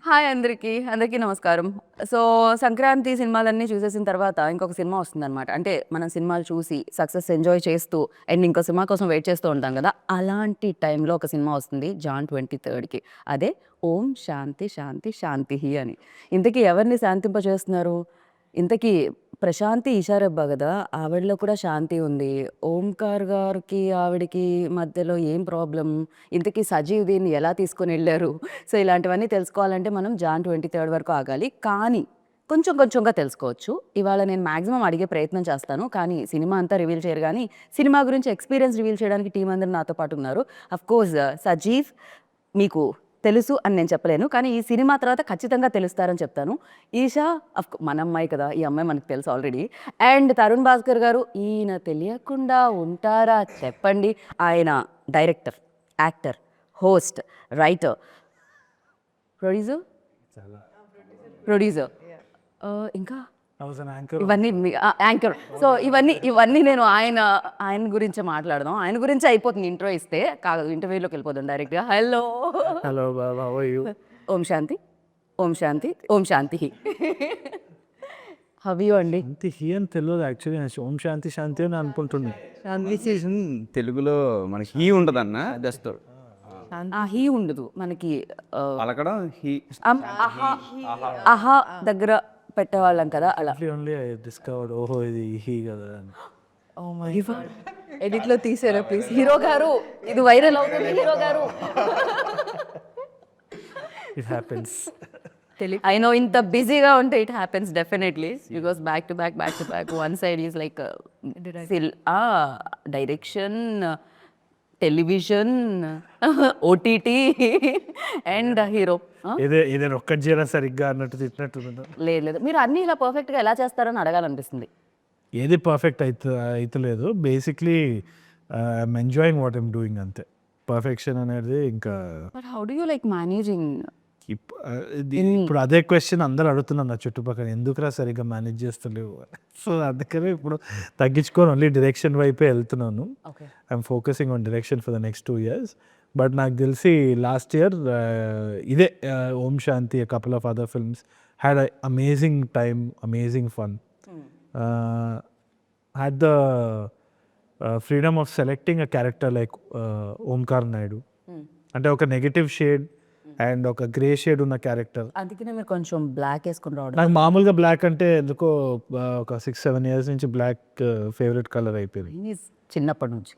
Hi అందరికీ నమస్కారం. So, Sankranti సినిమాలన్నీ చూసేసిన తర్వాత ఇంకొక సినిమా వస్తుందనమాట. అంటే మనం సినిమాలు చూసి సక్సెస్ ఎంజాయ్ చేస్తూ అండ్ ఇంకో సినిమా కోసం వెయిట్ చేస్తూ ఉంటాం గదా! అలాంటి టైంలో ఒక సినిమా వస్తుంది జాన్ 23కి. అదే 'ఓం శాంతి శాంతి శాంతిః' అని. ఇంతకీ ఎవరిని శాంతింపజేస్తున్నారు? ఇంతకీ ప్రశాంతి ఈషారెబ్బా గదా! ఆవిడలో కూడా శాంతి ఉంది. ఓంకార్ గారికి, ఆవిడకి మధ్యలో ఏం ప్రాబ్లమ్? ఇంతకీ సజీవ్ దీన్ని ఎలా తీసుకొనెళ్లారు? సో, ఇలాంటివన్నీ తెలుసుకోవాలంటే మనం జాన్ 23 వరకు ఆగాలి. కానీ కొంచెం కొంచెంగా తెలుసుకోవచ్చు. ఇవాళ నేను మాక్సిమం అడిగే ప్రయత్నం చేస్తాను. కానీ సినిమా అంతా రివీల్ చేయరు గానీ, సినిమా గురించి ఎక్స్‌పీరియన్స్ రివీల్ చేయడానికి టీమ్ అందరూ నాతో పాటు ఉన్నారు. అఫ్‌కోర్స్ సజీవ్ మీకు తెలుసు అని నేను చెప్పలేను. కానీ ఈ సినిమా తర్వాత ఖచ్చితంగా తెలుస్తారని చెప్తాను. ఈషా మన అమ్మాయి కదా! ఈ అమ్మాయి మనకు తెలుసు ఆల్రెడీ. అండ్ తరుణ్ భాస్కర్ గారు ఈయన తెలియకుండా ఉంటారా చెప్పండి. ఆయన director, actor, host, writer, producer చాలా ప్రొడ్యూసర్ ఇంకా యాంకర్. ఇవన్నీ యాంకర్. సో, ఇవన్నీ నేను ఆయన గురించే మాట్లాడదాం. ఆయన గురించే అయిపోతుంది ఇంట్రో ఇస్తే. కాదు ఇంటర్వ్యూలోకి వెళ్ళిపోదాం డైరెక్ట్‌గా. హలో హలో బాబా, హౌ ఆర్ యూ? ఓం శాంతి, ఓం శాంతి, ఓం శాంతిః. హౌ యూ అండి? అంతే హీ అని తెలియదు యాక్చువల్లీ. నేను ఓం శాంతి శాంతి అని అనుకుంటున్నా. శాంతి తెలుగులో మనకి హీ ఉంటదన్న జస్ట్ హీ ఉండదు మనకి. పలకడం హీ అహా దగ్గర పెట్టేవాళ్ళం కదా అలా. ఓన్లీ ఐ డిస్కవర్డ్ ఓహో ఇది హీ కదా అని. ఎడిట్ లో తీసారా ప్లీజ్? హీరో గారు ఇది వైరల్ అవుతుంది. హీరో గారు ఇట్ హ్యాపెన్స్. ఐ నో ఇంత బిజీగా ఉంటే it happens definitely. You goes back to back. One side is like direction, television, OTT and hero. ఏదైనా ఒక్కటి చేయరా సరిగ్గా అన్నట్టు తిట్టినట్టు. లేదు మీరు అన్నీ ఇలా పర్ఫెక్ట్గా ఎలా చేస్తారని అడగాలనిపిస్తుంది. ఏది పర్ఫెక్ట్ అవుతలేదు. Basically I'm enjoying what I'm doing అంతే. పర్ఫెక్షన్ అనేది ఇంకా but how do you like managing? ఇప్పుడు అదే క్వశ్చన్ అందరు అడుగుతున్నారు నా చుట్టుపక్కల, ఎందుకురా సరిగ్గా మేనేజ్ చేస్తలేవు. సో అందుకనే ఇప్పుడు తగ్గించుకొని ఓన్లీ డైరెక్షన్ వైపే వెళ్తున్నాను. Okay. I'm focusing on direction for the next 2 years. But నాకు తెలిసి లాస్ట్ ఇయర్ ఇదే Om Shanti, couple of other films had amazing time, amazing fun. Had the freedom of selecting a character like Omkar Naidu. అంటే ఒక negative shade and ఒక grey shade ఉన్న character. అందుకనే మీరు కొంచెం బ్లాక్ వేసుకుని రావడం. నాకు మామూలుగా బ్లాక్ అంటే ఎందుకో ఒక 6-7 years నుంచి బ్లాక్ ఫేవరెట్ కలర్ అయిపోయింది. చిన్నప్పటి నుంచి.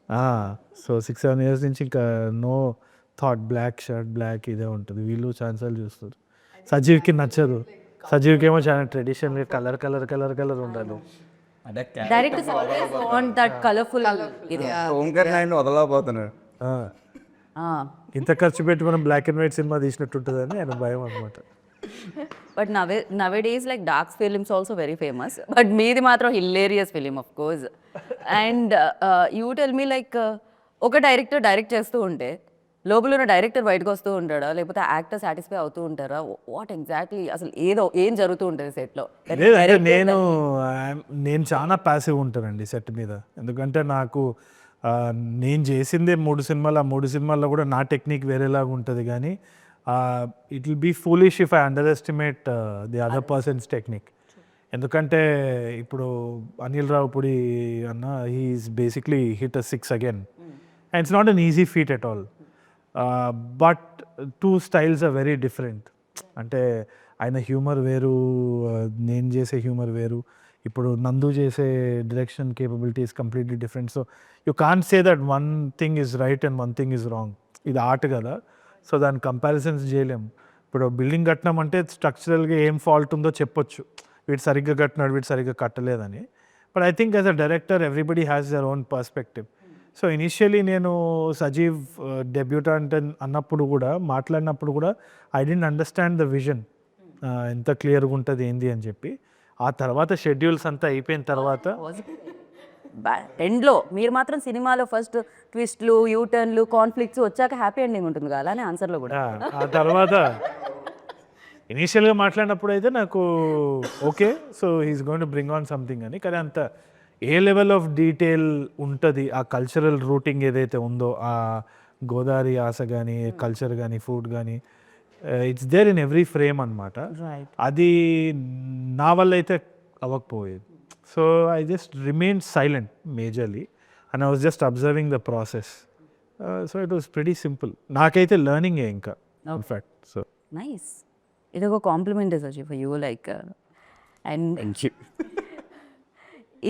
సో 6-7 years నుంచి ఇంకా no thought black shirt black ఇదే ఉంటుంది. వీళ్ళు ఛాన్సాలు చూస్తారు. సజీవ్కి నచ్చదు. సజీవ్కి ఏమో చాలా ట్రెడిషనల్గా కలర్ ఉండాలి. Direct want that colourful. Omkar Naidu వదలకపోతున్నాడు. ఇంత ఖర్చు పెట్టి మనం బ్లాక్ అండ్ వైట్ సినిమా తీసినట్టు ఉంటుందని ఆయన భయం అనమాట. But nowadays like dark films also very famous. But మీది మాత్రం hilarious film of course. And you tell me like ఒక డైరెక్టర్ డైరెక్ట్ చేస్తూ ఉంటే లోపల ఉన్న డైరెక్టర్ బయటకు వస్తూ ఉంటాడా, లేకపోతే యాక్టర్ సాటిస్ఫై అవుతూ ఉంటారా? వాట్ ఎగ్జాక్ట్లీ అసలు ఏం జరుగుతూ ఉంటుంది సెట్లో? నేను చాలా ప్యాసివ్ ఉంటానండి సెట్ మీద. ఎందుకంటే నాకు నేను చేసిందే 3 సినిమాలు. ఆ 3 సినిమాల్లో కూడా నా టెక్నిక్ వేరేలాగా ఉంటుంది. కానీ it will be foolish if I underestimate the other person's technique. ఎందుకంటే ఇప్పుడు అనిల్ రావుపూడి అన్న he's basically hit a 6 again and it's not an easy feat at all. But 2 styles are very different. అంటే ఆయన humour వేరు, నేను చేసే humour వేరు. ఇప్పుడు నందు చేసే direction capability is completely different. So you can't say that one thing is right and one thing is wrong. ఇది ఆర్ట్ కదా, సో దాని కంపారిజన్స్ చేయలేము. ఇప్పుడు బిల్డింగ్ కట్టినామంటే స్ట్రక్చరల్గా ఏం ఫాల్ట్ ఉందో చెప్పొచ్చు, వీడు సరిగ్గా కట్టినాడు, వీడు సరిగ్గా కట్టలేదని. But I think as a director everybody has their own perspective. So initially నేను సజీవ్ డెబ్యూటెంట్ అన్నప్పుడు కూడా, మాట్లాడినప్పుడు కూడా I didn't understand the vision, ఎంత క్లియర్గా ఉంటుంది ఏంది అని చెప్పి. ఆ తర్వాత షెడ్యూల్స్ అంతా అయిపోయిన తర్వాత ఎండ్లో మీరు మాత్రం సినిమాలో ఫస్ట్ ట్విస్ట్లు, యూటర్న్లు, కాన్ఫ్లిక్ట్స్ వచ్చాక హ్యాపీ ఎండింగ్ ఉంటుంది కదా, అలానే ఆన్సర్లో కూడా. ఆ తర్వాత ఇనీషియల్గా మాట్లాడినప్పుడు అయితే నాకు okay, so he's going to bring on something అని. కానీ అంత ఏ లెవెల్ ఆఫ్ డీటెయిల్ ఉంటుంది ఆ కల్చరల్ రూటింగ్ ఏదైతే ఉందో, ఆ గోదావరి ఆశ కానీ, కల్చర్ కానీ, ఫుడ్ కానీ, it's there in every frame అనమాట. రైట్. అది నా వల్ల అయితే అవ్వకపోయేది. So I just remain silent majorly and I was just observing the process. So it was pretty simple. నాకైతే లెర్నింగే ఇంకా ఇన్ఫ్యాక్ట్. So nice. ఇది ఒక compliment Saji for you like. And thank you.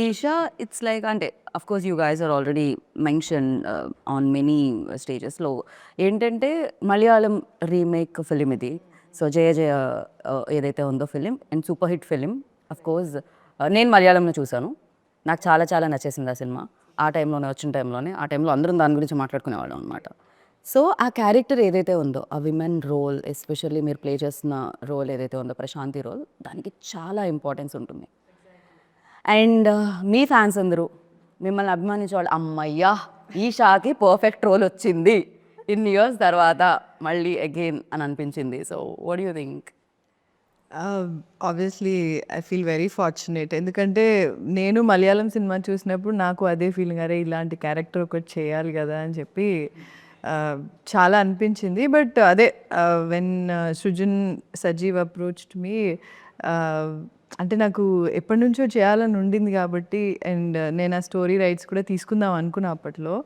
Eesha it's like అంటే of course you guys are already mention on many స్టేజెస్లో ఏంటంటే Malayalam remake film ఇది. So జయ జయ ఏదైతే ఉందో film and super hit film. Of course నేను మలయాళంలో చూశాను, నాకు చాలా చాలా నచ్చేసింది ఆ సినిమా. ఆ టైంలోనే వచ్చిన టైంలోనే ఆ టైంలో అందరం దాని గురించి మాట్లాడుకునేవాళ్ళం అనమాట. సో ఆ క్యారెక్టర్ ఏదైతే ఉందో ఆ విమెన్ రోల్, ఎస్పెషల్లీ మీరు ప్లే చేస్తున్న రోల్ ఏదైతే ఉందో ప్రశాంతి రోల్, దానికి చాలా ఇంపార్టెన్స్ ఉంటుంది. అండ్ మీ ఫ్యాన్స్ అందరూ మిమ్మల్ని అభిమానించేవాళ్ళు, అమ్మయ్యా ఈషాకి పర్ఫెక్ట్ రోల్ వచ్చింది ఇన్ని ఇయర్స్ తర్వాత మళ్ళీ అగైన్ అని అనిపించింది. So what you think? Obviously I feel very fortunate. ఎందుకంటే నేను మలయాళం సినిమా చూసినప్పుడు నాకు అదే ఫీలింగ్, అరే ఇలాంటి క్యారెక్టర్ ఒకటి చేయాలి కదా అని చెప్పి చాలా అనిపించింది. బట్ అదే when Srujan Sajeev approached me, అంటే నాకు ఎప్పటి నుంచో చేయాలని ఉండింది కాబట్టి, అండ్ నేను ఆ స్టోరీ రైట్స్ కూడా తీసుకుందాం అనుకున్నా అప్పట్లో.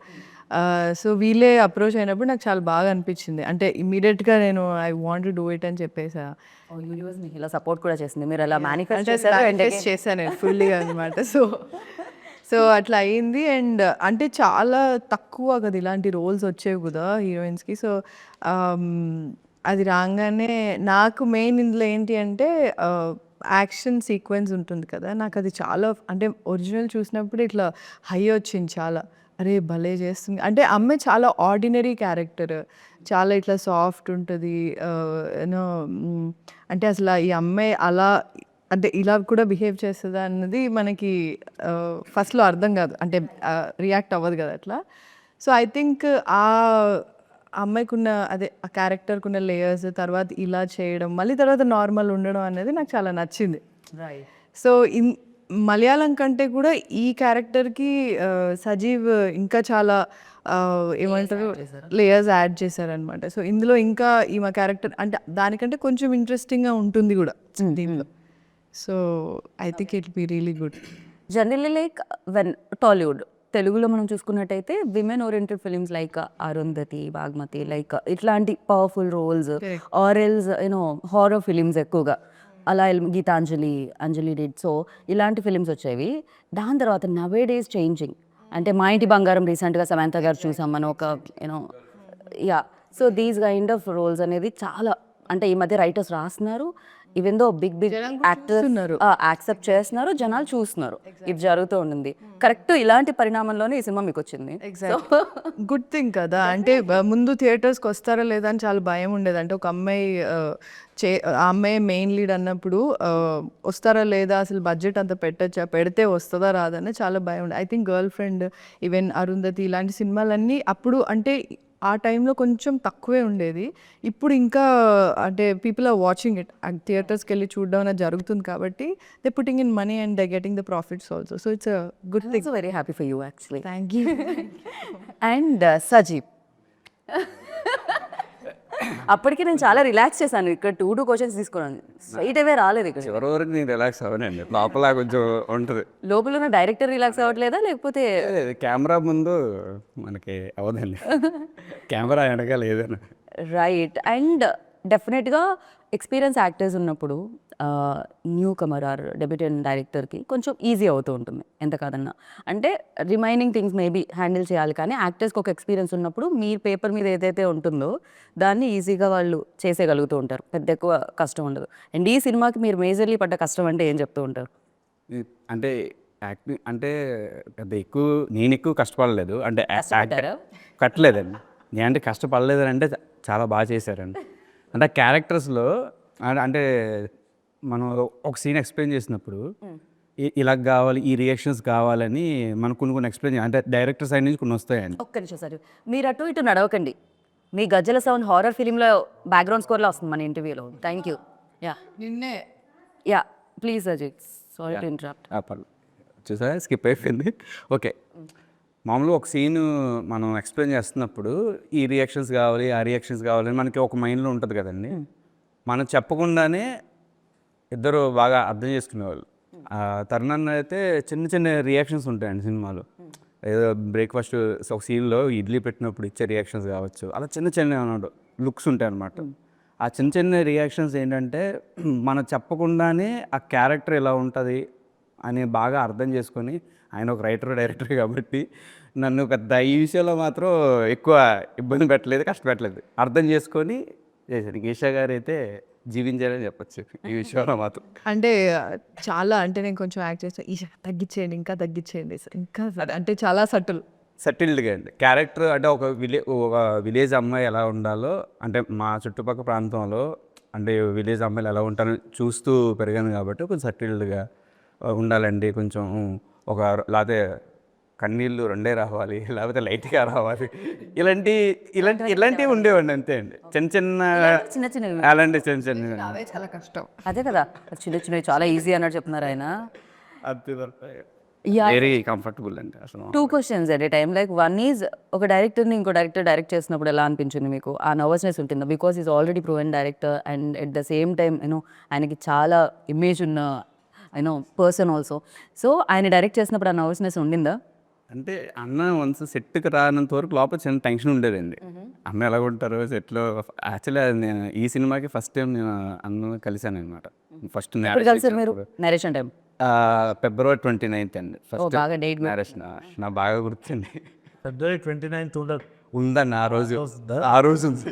సో వీళ్ళే అప్రోచ్ అయినప్పుడు నాకు చాలా బాగా అనిపించింది. అంటే ఇమీడియట్గా నేను I want to do it అని చెప్పేసా. యూనివర్స్ మీకు ఇలా సపోర్ట్ కూడా చేసింది, మీరు అలా మేనిఫెస్ట్ అంటే చేశారు and manifest again- చేశాను నేను ఫుల్లీగా అనమాట. సో అట్లా అయింది. అండ్ అంటే చాలా తక్కువ కదా ఇలాంటి రోల్స్ వచ్చేవి కదా హీరోయిన్స్కి. సో అది రాగానే నాకు మెయిన్ ఇందులో ఏంటి అంటే యాక్షన్ సీక్వెన్స్ ఉంటుంది కదా, నాకు అది చాలా అంటే ఒరిజినల్ చూసినప్పుడు ఇట్లా హై వచ్చింది చాలా. అరే భలే చేస్తుంది అంటే అమ్మాయి చాలా ఆర్డినరీ క్యారెక్టర్, చాలా ఇట్లా సాఫ్ట్ ఉంటుంది యూనో. అంటే అసలు ఈ అమ్మాయి అలా అంటే ఇలా కూడా బిహేవ్ చేస్తుందా అన్నది మనకి ఫస్ట్లో అర్థం కాదు, అంటే రియాక్ట్ అవ్వదు కదా అట్లా. సో ఐ థింక్ ఆ అమ్మాయికి ఉన్న అదే ఆ క్యారెక్టర్కి ఉన్న లేయర్స్, తర్వాత ఇలా చేయడం, మళ్ళీ తర్వాత నార్మల్ ఉండడం అనేది నాకు చాలా నచ్చింది. సో మలయాళం కంటే కూడా ఈ క్యారెక్టర్కి సజీవ్ ఇంకా చాలా ఏమంటారు లేయర్స్ యాడ్ చేశారనమాట. సో ఇందులో ఇంకా ఈమె క్యారెక్టర్ అంటే దానికంటే కొంచెం ఇంట్రెస్టింగ్గా ఉంటుంది కూడా దీనిలో. So I think it be really good. Generally like when Tollywood తెలుగులో మనం చూసుకున్నట్టయితే women oriented films like Arundhati, Bhaagamathie, like ఇట్లాంటి powerful roles are else you know horror films ఎక్కువగా అలా గీతాంజలి, అంజలి డిడ్. సో ఇలాంటి ఫిలిమ్స్ వచ్చేవి. దాని తర్వాత నవే డేస్ చేంజింగ్ అంటే మా ఇంటి బంగారం రీసెంట్గా సమంత గారు చూసాం మనం ఒక you know yeah. So these kind of roles అనేది చాలా అంటే ఈ మధ్య రైటర్స్ రాస్తున్నారు, even though big big actors accept చేస్తున్నారు, జనాలు చూస్తున్నారు. ఇది జరుగుతూ ఉండింది. కరెక్ట్ ఇలాంటి పరిణామంలోనే ఈ సినిమా మీకు వచ్చింది. గుడ్ థింగ్ కదా. అంటే ముందు థియేటర్స్కి వస్తారా లేదా అని చాలా భయం ఉండేది. అంటే ఒక అమ్మాయి ఆ అమ్మాయి మెయిన్ లీడ్ అన్నప్పుడు వస్తారా లేదా, అసలు బడ్జెట్ అంత పెట్టచ్చా, పెడితే వస్తుందా రాదని చాలా భయం ఉండేది. I think girl friend, even Arundhati ఇలాంటి సినిమాలన్నీ అప్పుడు అంటే ఆ టైంలో కొంచెం తక్కువే ఉండేది. ఇప్పుడు ఇంకా అంటే పీపుల్ ఆర్ వాచింగ్ ఇట్, థియేటర్స్కి వెళ్ళి చూడడం అనేది జరుగుతుంది కాబట్టి they putting in money and they getting the profits also. So it's a good thing. Very happy for you actually. Thank you. And Sajeev అప్పటికి నేను చాలా రిలాక్స్ చేశాను. ఇక్కడ 2 క్వశ్చన్స్ తీసుకున్నాను, స్ట్రైట్ అవే రాలేదు. ఇక్కడ చివరి వరకు నేను రిలాక్స్ అవ్వనండి, లోపల కొంచెం ఉంటుంది. లోపల ఉన్న డైరెక్టర్ రిలాక్స్ అవ్వట్లేదా లేకపోతే కెమెరా ముందు మనకి అవ్వదండి, కెమెరా వెనకాల ఏదైనా. రైట్. అండ్ డెఫినెట్గా ఎక్స్పీరియన్స్ యాక్టర్స్ ఉన్నప్పుడు న్యూ కమర్ ఆర్ డెబ్యూటెంట్ డైరెక్టర్కి కొంచెం ఈజీ అవుతూ ఉంటుంది ఎంత కాదన్నా. అంటే రిమైనింగ్ థింగ్స్ మేబీ హ్యాండిల్ చేయాలి, కానీ యాక్టర్స్కి ఒక ఎక్స్పీరియన్స్ ఉన్నప్పుడు మీ పేపర్ మీద ఏదైతే ఉంటుందో దాన్ని ఈజీగా వాళ్ళు చేసేయగలుగుతూ ఉంటారు, పెద్ద ఎక్కువ కష్టం ఉండదు. అండ్ ఈ సినిమాకి మీరు మేజర్లీ పడ్డ కష్టం అంటే ఏం చెప్తూ ఉంటారు? అంటే యాక్టింగ్ అంటే పెద్ద ఎక్కువ నేను ఎక్కువ కష్టపడలేదు, అంటే కట్టలేదండి. నేను అంటే కష్టపడలేదని అంటే చాలా బాగా చేశారండి. అంటే క్యారెక్టర్స్లో అంటే మనం ఒక సీన్ ఎక్స్ప్లెయిన్ చేసినప్పుడు ఇలా కావాలి, ఈ రియాక్షన్స్ కావాలని మనం కొన్ని ఎక్స్ప్లెయిన్ చేయాలి. అంటే డైరెక్టర్ సైడ్ నుంచి కొన్ని వస్తాయండి. ఒక్క నిమిషం సార్, మీరు అటు ఇటు నడవకండి. మీ గజ్జల సౌండ్ హారర్ ఫిలింలో బ్యాక్గ్రౌండ్ స్కోర్లో వస్తుంది మన ఇంటర్వ్యూలో. Thank you. యా నిన్నే yeah please Ajith, sorry to interrupt. పర్లేదు, చూసారా స్కిప్ అయిపోయింది. ఓకే, మామూలుగా ఒక సీన్ మనం ఎక్స్ప్లెయిన్ చేస్తున్నప్పుడు ఈ రియాక్షన్స్ కావాలి ఆ రియాక్షన్స్ కావాలి మనకి ఒక మైండ్లో ఉంటుంది కదండి. మనం చెప్పకుండానే ఇద్దరు బాగా అర్థం చేసుకునేవాళ్ళు. తరుణ్ అయితే చిన్న చిన్న రియాక్షన్స్ ఉంటాయండి సినిమాలో. ఏదో బ్రేక్ఫాస్ట్ ఒక సీన్లో ఇడ్లీ పెట్టినప్పుడు ఇచ్చే రియాక్షన్స్ కావచ్చు, అలా చిన్న చిన్న లుక్స్ ఉంటాయి అన్నమాట. ఆ చిన్న చిన్న రియాక్షన్స్ ఏంటంటే మనం చెప్పకుండానే ఆ క్యారెక్టర్ ఎలా ఉంటుంది అని బాగా అర్థం చేసుకొని, ఆయన ఒక డైరెక్టర్ కాబట్టి నన్ను పెద్ద ఈ విషయంలో మాత్రం ఎక్కువ ఇబ్బంది పెట్టలేదు, కష్టపెట్టలేదు, అర్థం చేసుకొని చేశారు. ఈషా గారు అయితే జీవించాలని చెప్పచ్చు ఈ విషయంలో మాత్రం. అంటే చాలా అంటే నేను కొంచెం యాక్ట్ చేస్తాను, ఈ తగ్గించేయండి ఇంకా తగ్గించేయండి ఇంకా అంటే చాలా సెటిల్డ్గా అండి క్యారెక్టర్. అంటే ఒక విలేజ్ అమ్మాయి ఎలా ఉండాలో, అంటే మా చుట్టుపక్కల ప్రాంతంలో అంటే విలేజ్ అమ్మాయిలు ఎలా ఉంటారో చూస్తూ పెరిగాను కాబట్టి కొంచెం సెటిల్డ్గా ఉండాలండి. కొంచెం ఒక లేకపోతే కన్నీళ్ళు రెండే రావాలి, లేకపోతే లైట్గా రావాలి, ఇలాంటివి ఉండేవండి అంతే అండి. చిన్న చిన్న అలాంటి చిన్న అవే చాలా కష్టం. అదే కదా, చిన్న చిన్నవి చాలా ఈజీ అన్నట్టు చెప్తున్నారు ఆయన. వెరీ కంఫర్టబుల్ అండి అసలు. 2 questions at a time. Like one is, ఒక డైరెక్టర్ని ఇంకో డైరెక్టర్ డైరెక్ట్ చేసినప్పుడు ఎలా అనిపించింది మీకు? ఆ నర్వస్నెస్ ఉంటుందా? Because is already proven director and at the same time ఆయనకి చాలా ఇమేజ్ ఉన్న పర్సన్ ఆల్సో. సో ఆయన డైరెక్ట్ చేసినప్పుడు ఆ నర్వస్నెస్ ఉండిందా? అంటే అన్న వన్స్ సెట్కి రానంత వరకు లోపల చిన్న టెన్షన్ ఉండేదండి. అన్న ఎలా ఉంటారు సెట్లో. యాక్చువల్లీ నేను ఈ సినిమాకి ఫస్ట్ టైం నేను అన్న కలిశాను అనమాట. ఫస్ట్ కలిసారు మీరు నరేషన్ టైం? February 29th అండి ఫస్ట్ బాగా డేట్ మ్యారేజ్. నా బాగా గుర్తుంది. February 29th ఉండదు ఉందండి ఆ రోజు ఉంది.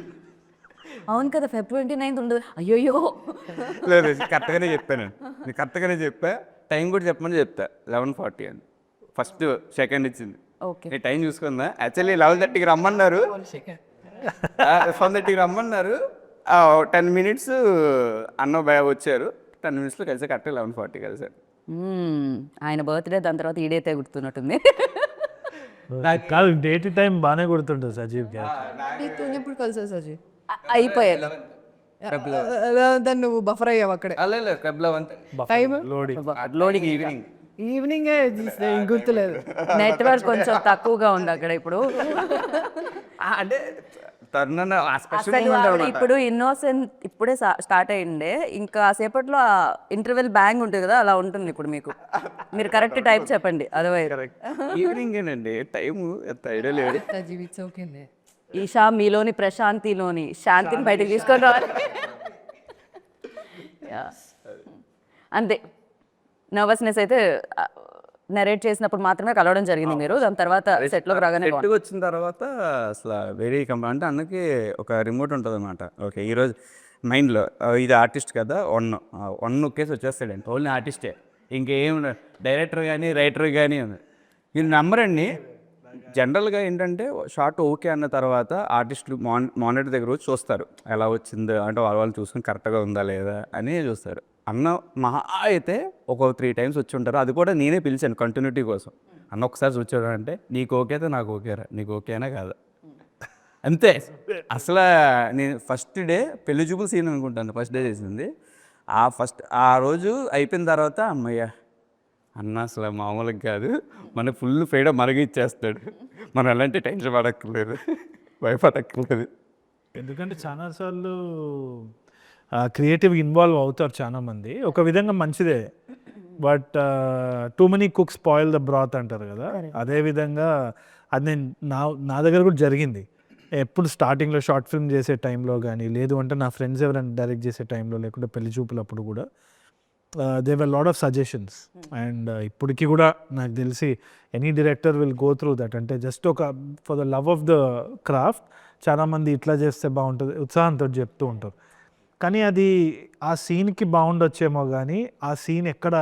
అవును కదా, February 29th ఉండదు. అయ్యోయ్యో, లేదు కరెక్ట్గానే చెప్పాను. నేను కరెక్ట్గానే చెప్పా. టైం కూడా చెప్పమని చెప్తా. 11:40 అని ఫస్ట్ సెకండ్ ఇచ్చింది. ఓకే, నేను టైం చూసుకుందా. యాక్చువల్లీ 11:30కి రమ్మన్నారు, 11:30కి రమ్మన్నారు. 10 minutes అన్న భయ వచ్చారు. 10 minutesలో కలిసి కరెక్ట్గా 11:40 కలిసారు. ఆయన బర్త్డే దాని తర్వాత ఈ డేటే గుర్తున్నట్టుంది. నాకు కాదు, డేట్ టైం బాగానే గుర్తుంటుంది సజీవ్ గారు. ఎప్పుడు కలిసా సజీ? అయిపోయారు దాన్ని నువ్వు బఫర్ అయ్యావు అక్కడే. టైం లోడింగ్ ఈవినింగ్ ఈవినింగే గుర్తులేదు. నెట్వర్క్ కొంచెం తక్కువగా ఉంది అక్కడ ఇప్పుడు. అంటే తరుణ్ అసలు ఇప్పుడు ఇన్నోసెంట్ ఇప్పుడే స్టార్ట్ అయ్యిండే, ఇంకా సేపట్లో ఇంటర్వెల్ బ్యాంగ్ ఉంటుంది కదా, అలా ఉంటుంది ఇప్పుడు మీకు. మీరు కరెక్ట్ టైం చెప్పండి. అదర్వైజ్ ఈవినింగేనండి టైం ఎంత ఐడియా లేదు. ఈషా మీలోని ప్రశాంతిలోని శాంతిని బయటకు తీసుకొని రావాలి. అంతే, నర్వస్నెస్ అయితే నరేట్ చేసినప్పుడు మాత్రమే కలవడం జరిగింది మీరు. దాని తర్వాత సెట్లోకి రాగానే సెట్కి వచ్చిన తర్వాత అసలు వెరీ అంటే అన్నకి ఒక రిమోట్ ఉంటుంది అనమాట. ఓకే ఈరోజు మైండ్లో ఇది ఆర్టిస్ట్ కదా, వన్ నొక్కేసి వచ్చేస్తాడండి. ఓన్లీ ఆర్టిస్టే, ఇంకేం డైరెక్టర్ కానీ రైటర్ కానీ మీరు నమ్మరండి. జనరల్గా ఏంటంటే షార్ట్ ఓకే అన్న తర్వాత ఆర్టిస్టులు మానిటర్ దగ్గర వచ్చి చూస్తారు ఎలా వచ్చిందో, అంటే వాళ్ళు చూసుకుని కరెక్ట్గా ఉందా లేదా అని చూస్తారు. అన్న మహా అయితే ఒక 3 times వచ్చి ఉంటారు. అది కూడా నేనే పిలిచాను కంటిన్యూటీ కోసం. అన్న ఒకసారి చూచాడు అంటే నీకు ఓకే అయితే నాకు ఓకేరా, నీకు ఓకేనా కాదా అంతే. అసలు నేను ఫస్ట్ డే పెళ్లి చూపుల సీన్ అనుకుంటాను ఫస్ట్ డే చేసింది. ఆ రోజు అయిపోయిన తర్వాత అమ్మయ్య అన్న అసలు మామూలుగా కాదు, మనకు ఫుల్ ఫ్రీడమ్ మరగిచ్చేస్తాడు, మనం ఎలాంటి టెన్షన్ పడక్కర్లేదు, భయపడక్కర్లేదు. ఎందుకంటే చాలాసార్లు క్రియేటివ్ ఇన్వాల్వ్ అవుతారు చాలామంది. ఒక విధంగా మంచిదే, but too many cooks spoil the బ్రాత్ అంటారు కదా. అదేవిధంగా అది నేను నా దగ్గర కూడా జరిగింది. ఎప్పుడు స్టార్టింగ్లో షార్ట్ ఫిల్మ్ చేసే టైంలో కానీ, లేదు అంటే నా ఫ్రెండ్స్ ఎవరైనా డైరెక్ట్ చేసే టైంలో, లేకుంటే పెళ్లి చూపులప్పుడు కూడా they were lot of suggestions. And ఇప్పటికీ కూడా నాకు తెలిసి any director will go through that. అంటే జస్ట్ ఒక for the love of the craft చాలామంది ఇట్లా చేస్తే బాగుంటుంది ఉత్సాహంతో చెప్తూ ఉంటారు. కానీ అది ఆ సీన్కి బాగుండొచ్చేమో, కానీ ఆ సీన్ ఎక్కడ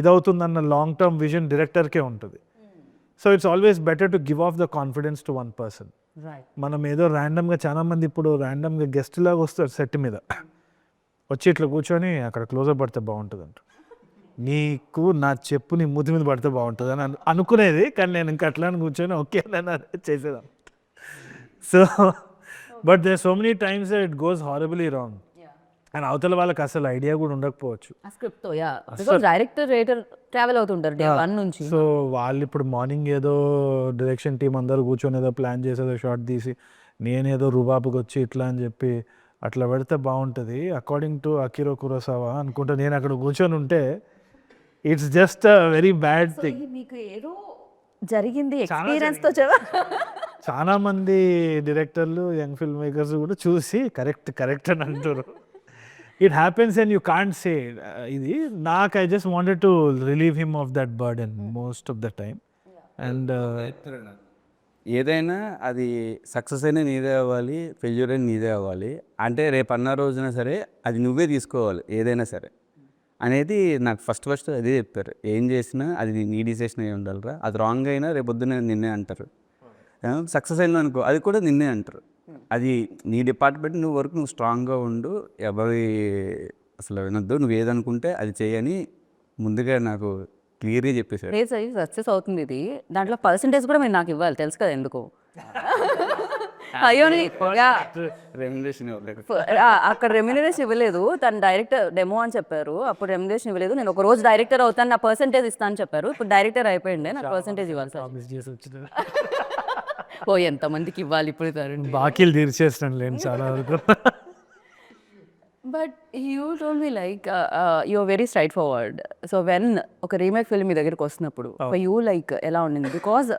ఇదవుతుందన్న లాంగ్ టర్మ్ విజన్ డైరెక్టర్కే ఉంటుంది. So it's always better to give of the confidence to one person. మనం ఏదో ర్యాండమ్గా చాలామంది ఇప్పుడు ర్యాండమ్గా గెస్ట్ లాగా వస్తారు సెట్ మీద, వచ్చి ఇట్లా కూర్చొని అక్కడ క్లోజప్ పడితే బాగుంటుంది అంట, నీకు నా చెప్పు నీ మూతి మీద పడితే బాగుంటుంది అని అనుకునేది. కానీ నేను ఇంకా అట్లా కూర్చొని ఓకే అని చేసేదాన్ని. So but there so many times it goes horribly wrong. And అవతల వాళ్ళకి అసలు ఐడియా కూడా ఉండకపోవచ్చు. ఆ స్క్రిప్ట్తో yeah because director writer travel అవుతుంటారు డే 1 నుంచి. సో వాళ్ళు ఇప్పుడు మార్నింగ్ ఏదో డైరెక్షన్ టీం అందరూ కూర్చొని ఏదో ప్లాన్ చేసి ఏదో షార్ట్ తీసి నేనేదో రుబాబుకి వచ్చి ఇట్లా అని చెప్పి అట్లా పెడితే బాగుంటుంది అకార్డింగ్ టు అకిరో కురోసావా అనుకుంటా. నేను అక్కడ కూర్చొని ఉంటే it's just a very bad thing. మీకు ఏదో జరిగింది ఎక్స్పీరియన్స్తో చాలా మంది డైరెక్టర్లు యంగ్ ఫిల్మ్ మేకర్స్ కూడా చూసి కరెక్ట్ అని అంటారు. It happens and you can't say ఇది. నాకు I just wanted to relieve him of that burden most of the time. And ఏదైనా అది సక్సెస్ అయినా నీదే అవ్వాలి, ఫెయిల్యూర్ అయినా నీదే అవ్వాలి. అంటే రేపు అన్న రోజున సరే అది నువ్వే తీసుకోవాలి ఏదైనా సరే అనేది నాకు ఫస్ట్ అదే చెప్పారు. ఏం చేసినా అది నీ డిసిషన్ అయి ఉండాలిరా, అది రాంగ్ అయినా రేపు పొద్దున్న నిన్నే అంటారు. సక్సెస్ అయినా అనుకో అది కూడా నిన్నే అంటారు. అది నీ డిపార్ట్మెంట్ నువ్వు వరకు నువ్వు స్ట్రాంగ్గా ఉండు, ఎవరి అసలు వినొద్దు, నువ్వు ఏదనుకుంటే అది చేయని ముందుగా నాకు క్లియర్గా చెప్పేశారు. రేస్ అయ్యి సక్సెస్ అవుతుంది ఇది. దాంట్లో పర్సంటేజ్ కూడా మీరు నాకు ఇవ్వాలి, తెలుసు కదా ఎందుకు. అయ్యో రెమ్యునరేషన్ ఇవ్వలేదు. అక్కడ రెమ్యూనరేషన్ ఇవ్వలేదు, తను డైరెక్టర్ డెమో అని చెప్పారు. అప్పుడు రెమ్యూనరేషన్ ఇవ్వలేదు. నేను ఒక రోజు డైరెక్టర్ అవుతాను, నా పర్సంటేజ్ ఇస్తాను అని చెప్పారు. ఇప్పుడు డైరెక్టర్ అయిపోయింది, నాకు పర్సంటేజ్ ఇవ్వాలి సార్. ఓ ఎంతమందికి ఇవ్వాలి ఇప్పుడు తరుణ్. బాకీలు తీర్చేస్తాను లేని చాలా వరకు. But you told me like you're very straightforward. So when ఒక రీమేక్ ఫిల్మ్ మీ దగ్గరికి వస్తున్నప్పుడు యూ లైక్ ఎలా ఉండింది? Because